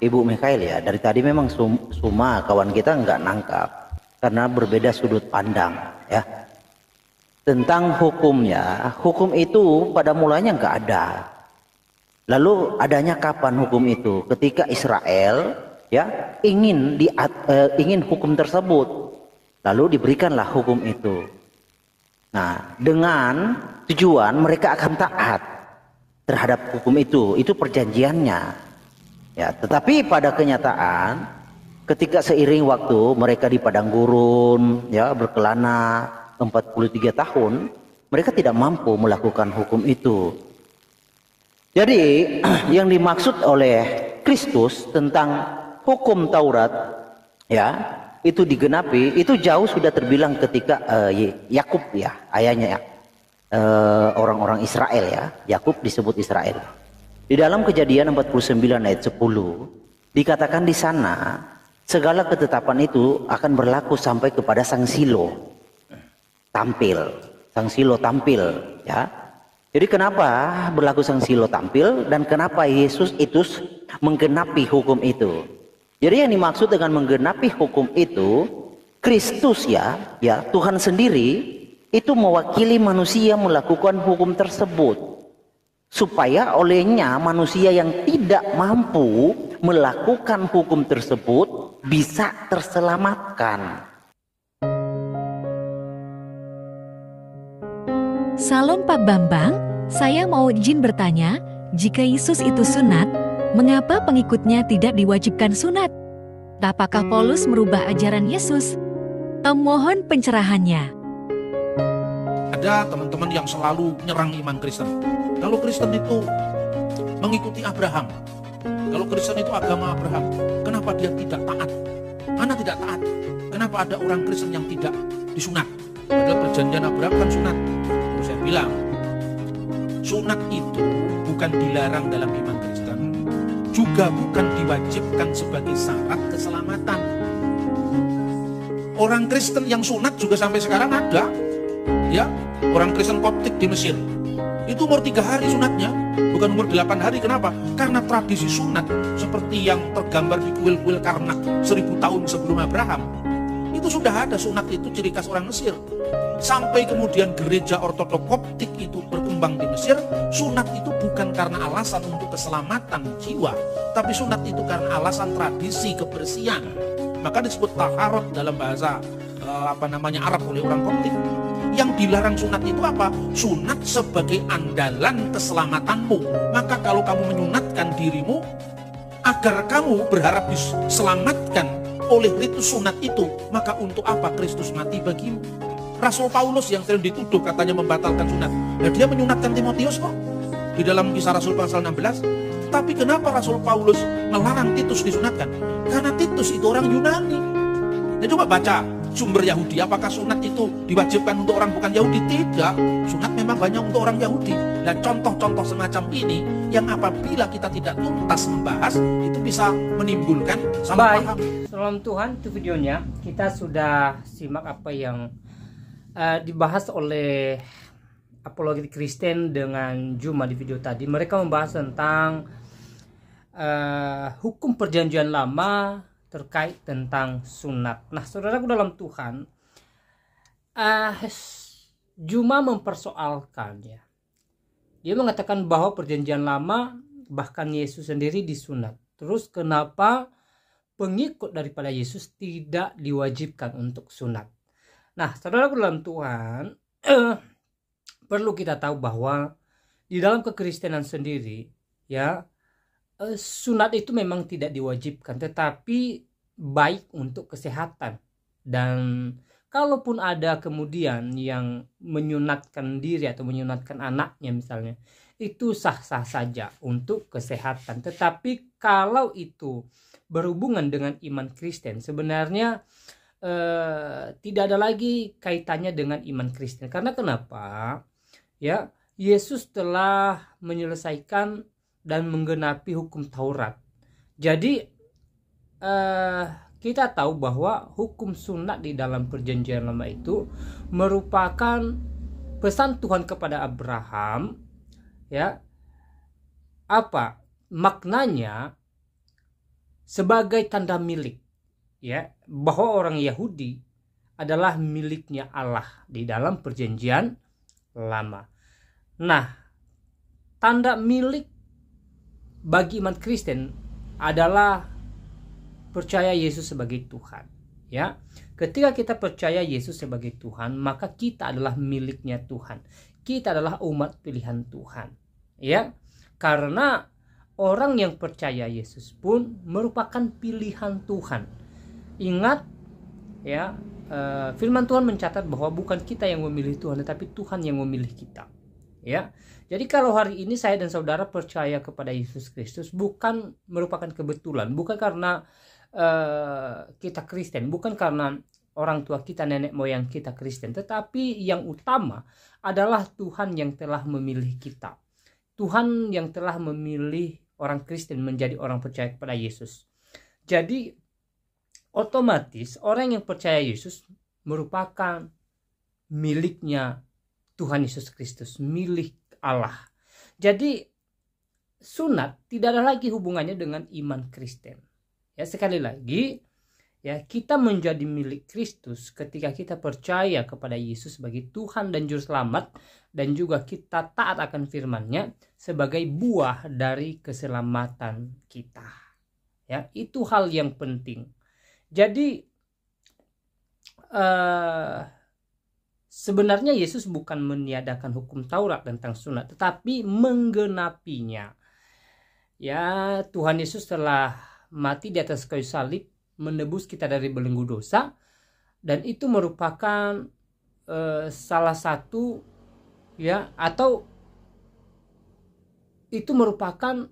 Ibu Mikael ya, dari tadi memang Suma kawan kita nggak nangkap karena berbeda sudut pandang ya. Tentang hukumnya, hukum itu pada mulanya nggak ada. Lalu adanya kapan hukum itu? Ketika Israel ya ingin hukum tersebut, lalu diberikanlah hukum itu. Nah, dengan tujuan mereka akan taat terhadap hukum itu perjanjiannya. Ya, tetapi pada kenyataan, ketika seiring waktu mereka di padang gurun, ya berkelana 43 tahun, mereka tidak mampu melakukan hukum itu. Jadi yang dimaksud oleh Kristus tentang hukum Taurat, ya itu digenapi, itu jauh sudah terbilang ketika Yakub ya, ayahnya ya, orang-orang Israel ya, Yakub disebut Israel. Di dalam Kejadian 49 ayat 10 dikatakan di sana segala ketetapan itu akan berlaku sampai kepada Sang Silo tampil ya. Jadi kenapa berlaku Sang Silo tampil dan kenapa Yesus itu menggenapi hukum itu? Jadi yang dimaksud dengan menggenapi hukum itu Kristus ya Tuhan sendiri itu mewakili manusia melakukan hukum tersebut supaya olehnya manusia yang tidak mampu melakukan hukum tersebut bisa terselamatkan. Salam Pak Bambang, saya mau izin bertanya, jika Yesus itu sunat, mengapa pengikutnya tidak diwajibkan sunat? Apakah Paulus merubah ajaran Yesus? Mohon pencerahannya. Ada teman-teman yang selalu nyerang iman Kristen. Kalau Kristen itu mengikuti Abraham, kalau Kristen itu agama Abraham, kenapa dia tidak taat? Mana tidak taat? Kenapa ada orang Kristen yang tidak disunat? Padahal perjanjian Abraham kan sunat. Terus saya bilang, sunat itu bukan dilarang dalam iman Kristen, juga bukan diwajibkan sebagai syarat keselamatan. Orang Kristen yang sunat juga sampai sekarang ada, ya. Orang Kristen Koptik di Mesir itu umur 3 hari sunatnya, bukan umur 8 hari. Kenapa? Karena tradisi sunat seperti yang tergambar di kuil-kuil Karnak 1000 tahun sebelum Abraham, itu sudah ada. Sunat itu ciri khas orang Mesir. Sampai kemudian gereja ortodok Koptik itu berkembang di Mesir, sunat itu bukan karena alasan untuk keselamatan jiwa, tapi sunat itu karena alasan tradisi kebersihan. Maka disebut taharot dalam bahasa Arab oleh orang Koptik. Yang dilarang sunat itu apa? Sunat sebagai andalan keselamatanmu. Maka kalau kamu menyunatkan dirimu agar kamu berharap diselamatkan oleh ritus sunat itu, maka untuk apa Kristus mati bagimu? Rasul Paulus yang sering dituduh katanya membatalkan sunat, nah, dia menyunatkan Timotius kok di dalam Kisah Rasul pasal 16. Tapi kenapa Rasul Paulus melarang Titus disunatkan? Karena Titus itu orang Yunani. Nah, coba baca sumber Yahudi, apakah sunat itu diwajibkan untuk orang bukan Yahudi? Tidak, sunat memang banyak untuk orang Yahudi. Dan contoh-contoh semacam ini yang apabila kita tidak tuntas membahas, itu bisa menimbulkan salah paham. Salam Tuhan, itu videonya. Kita sudah simak apa yang dibahas oleh Apologet Kristen dengan Juma di video tadi. Mereka membahas tentang hukum perjanjian lama terkait tentang sunat. Nah, saudaraku dalam Tuhan, Juma mempersoalkan, ya. Dia mengatakan bahwa perjanjian lama bahkan Yesus sendiri disunat. Terus kenapa pengikut daripada Yesus tidak diwajibkan untuk sunat? Nah, saudaraku dalam Tuhan, perlu kita tahu bahwa di dalam kekristenan sendiri, ya, sunat itu memang tidak diwajibkan, tetapi baik untuk kesehatan. Dan kalaupun ada kemudian yang menyunatkan diri atau menyunatkan anaknya misalnya, itu sah-sah saja untuk kesehatan. Tetapi kalau itu berhubungan dengan iman Kristen, sebenarnya tidak ada lagi kaitannya dengan iman Kristen. Karena kenapa? Ya, Yesus telah menyelesaikan dan menggenapi hukum Taurat. Jadi kita tahu bahwa hukum sunat di dalam perjanjian lama itu merupakan pesan Tuhan kepada Abraham, ya. Apa maknanya? Sebagai tanda milik, ya, bahwa orang Yahudi adalah miliknya Allah di dalam perjanjian lama. Nah, tanda milik bagi iman Kristen adalah percaya Yesus sebagai Tuhan, ya. Ketika kita percaya Yesus sebagai Tuhan, maka kita adalah miliknya Tuhan. Kita adalah umat pilihan Tuhan, ya. Karena orang yang percaya Yesus pun merupakan pilihan Tuhan. Ingat, ya, firman Tuhan mencatat bahwa bukan kita yang memilih Tuhan, tetapi Tuhan yang memilih kita, ya. Jadi kalau hari ini saya dan saudara percaya kepada Yesus Kristus, bukan merupakan kebetulan, bukan karena kita Kristen, bukan karena orang tua kita, nenek moyang kita Kristen, tetapi yang utama adalah Tuhan yang telah memilih kita. Tuhan yang telah memilih orang Kristen menjadi orang percaya kepada Yesus. Jadi otomatis orang yang percaya Yesus merupakan miliknya Tuhan Yesus Kristus, milik Allah. Jadi sunat tidak ada lagi hubungannya dengan iman Kristen. Ya, sekali lagi, ya, kita menjadi milik Kristus ketika kita percaya kepada Yesus sebagai Tuhan dan Juru Selamat, dan juga kita taat akan firman-Nya sebagai buah dari keselamatan kita. Ya, itu hal yang penting. Jadi sebenarnya Yesus bukan meniadakan hukum Taurat tentang sunat, tetapi menggenapinya. Ya, Tuhan Yesus telah mati di atas kayu salib menebus kita dari belenggu dosa, dan itu merupakan salah satu, ya, atau itu merupakan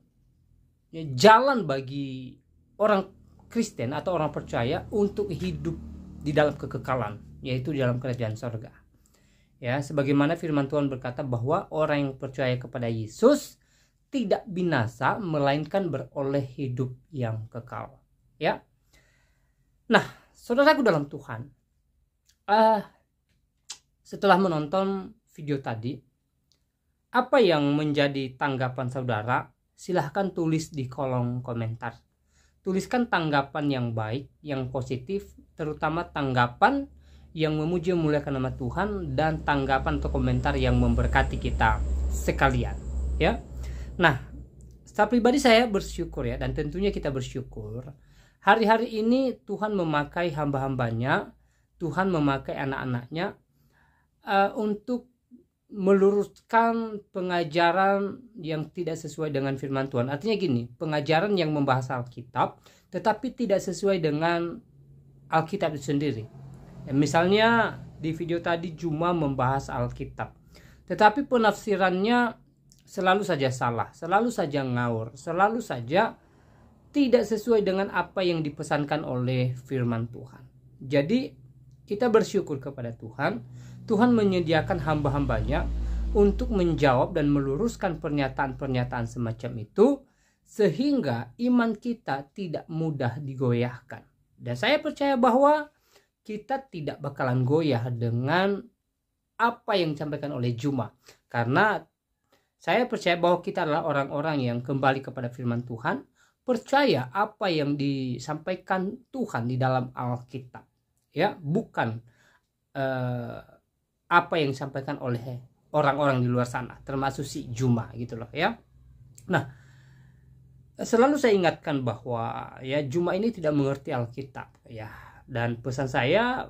jalan bagi orang Kristen atau orang percaya untuk hidup di dalam kekekalan, yaitu di dalam kerajaan sorga. Ya, sebagaimana firman Tuhan berkata bahwa orang yang percaya kepada Yesus tidak binasa, melainkan beroleh hidup yang kekal. Ya. Nah, saudaraku dalam Tuhan, setelah menonton video tadi, apa yang menjadi tanggapan saudara? Silahkan tulis di kolom komentar. Tuliskan tanggapan yang baik, yang positif, terutama tanggapan yang memuji memuliakan nama Tuhan, dan tanggapan atau komentar yang memberkati kita sekalian. Ya. Nah, secara pribadi saya bersyukur ya, dan tentunya kita bersyukur. Hari-hari ini Tuhan memakai hamba-hambanya, Tuhan memakai anak-anaknya untuk meluruskan pengajaran yang tidak sesuai dengan firman Tuhan. Artinya gini, pengajaran yang membahas Alkitab, tetapi tidak sesuai dengan Alkitab itu sendiri. Ya, misalnya di video tadi Juma membahas Alkitab, tetapi penafsirannya selalu saja salah, selalu saja ngawur, selalu saja tidak sesuai dengan apa yang dipesankan oleh firman Tuhan. Jadi kita bersyukur kepada Tuhan. Tuhan menyediakan hamba-hambanya untuk menjawab dan meluruskan pernyataan-pernyataan semacam itu, sehingga iman kita tidak mudah digoyahkan. Dan saya percaya bahwa kita tidak bakalan goyah dengan apa yang disampaikan oleh Juma, karena saya percaya bahwa kita adalah orang-orang yang kembali kepada firman Tuhan, percaya apa yang disampaikan Tuhan di dalam Alkitab, ya, bukan apa yang disampaikan oleh orang-orang di luar sana, termasuk si Juma gitu loh ya. Nah, selalu saya ingatkan bahwa ya Juma ini tidak mengerti Alkitab ya, dan pesan saya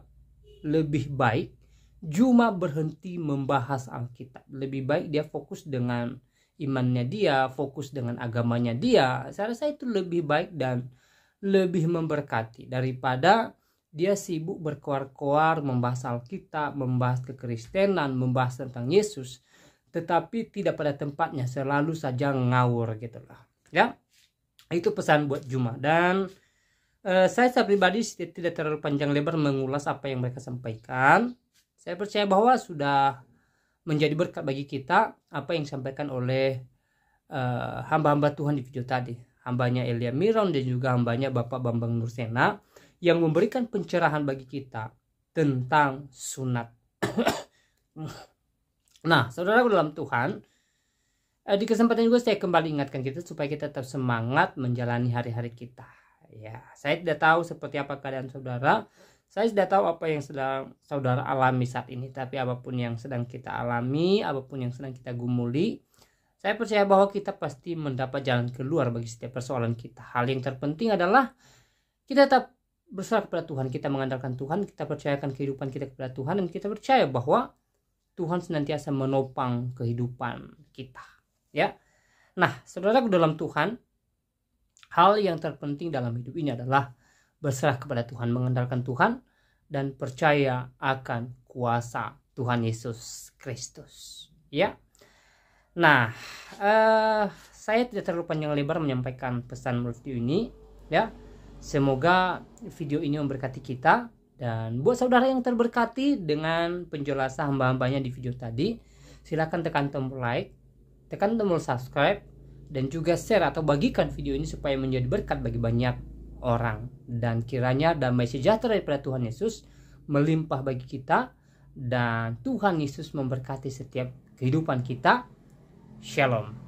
lebih baik Juma berhenti membahas Alkitab. Lebih baik dia fokus dengan imannya dia, fokus dengan agamanya dia. Saya rasa itu lebih baik dan lebih memberkati daripada dia sibuk berkoar-koar membahas Alkitab, membahas kekristenan, membahas tentang Yesus, tetapi tidak pada tempatnya, selalu saja ngawur gitu lah. Ya, itu pesan buat Juma. Dan saya secara pribadi tidak terlalu panjang lebar mengulas apa yang mereka sampaikan. Saya percaya bahwa sudah menjadi berkat bagi kita apa yang disampaikan oleh hamba-hamba Tuhan di video tadi. Hambanya Elia Miron dan juga hambanya Bapak Bambang Nursena, yang memberikan pencerahan bagi kita tentang sunat. Nah, saudaraku dalam Tuhan, di kesempatan juga saya kembali ingatkan kita supaya kita tetap semangat menjalani hari-hari kita. Ya, saya tidak tahu seperti apa keadaan saudara. Saya tidak tahu apa yang sedang saudara alami saat ini, tapi apapun yang sedang kita alami, apapun yang sedang kita gumuli, saya percaya bahwa kita pasti mendapat jalan keluar bagi setiap persoalan kita. Hal yang terpenting adalah kita tetap berserah kepada Tuhan, kita mengandalkan Tuhan, kita percayakan kehidupan kita kepada Tuhan, dan kita percaya bahwa Tuhan senantiasa menopang kehidupan kita. Ya, nah saudaraku dalam Tuhan, hal yang terpenting dalam hidup ini adalah berserah kepada Tuhan, mengandalkan Tuhan, dan percaya akan kuasa Tuhan Yesus Kristus. Ya, nah saya tidak terlalu panjang lebar menyampaikan pesan review ini. Ya, semoga video ini memberkati kita. Dan buat saudara yang terberkati dengan penjelasan hamba-hambanya di video tadi, silakan tekan tombol like, tekan tombol subscribe, dan juga share atau bagikan video ini supaya menjadi berkat bagi banyak orang. Dan kiranya damai sejahtera daripada Tuhan Yesus melimpah bagi kita, dan Tuhan Yesus memberkati setiap kehidupan kita. Shalom.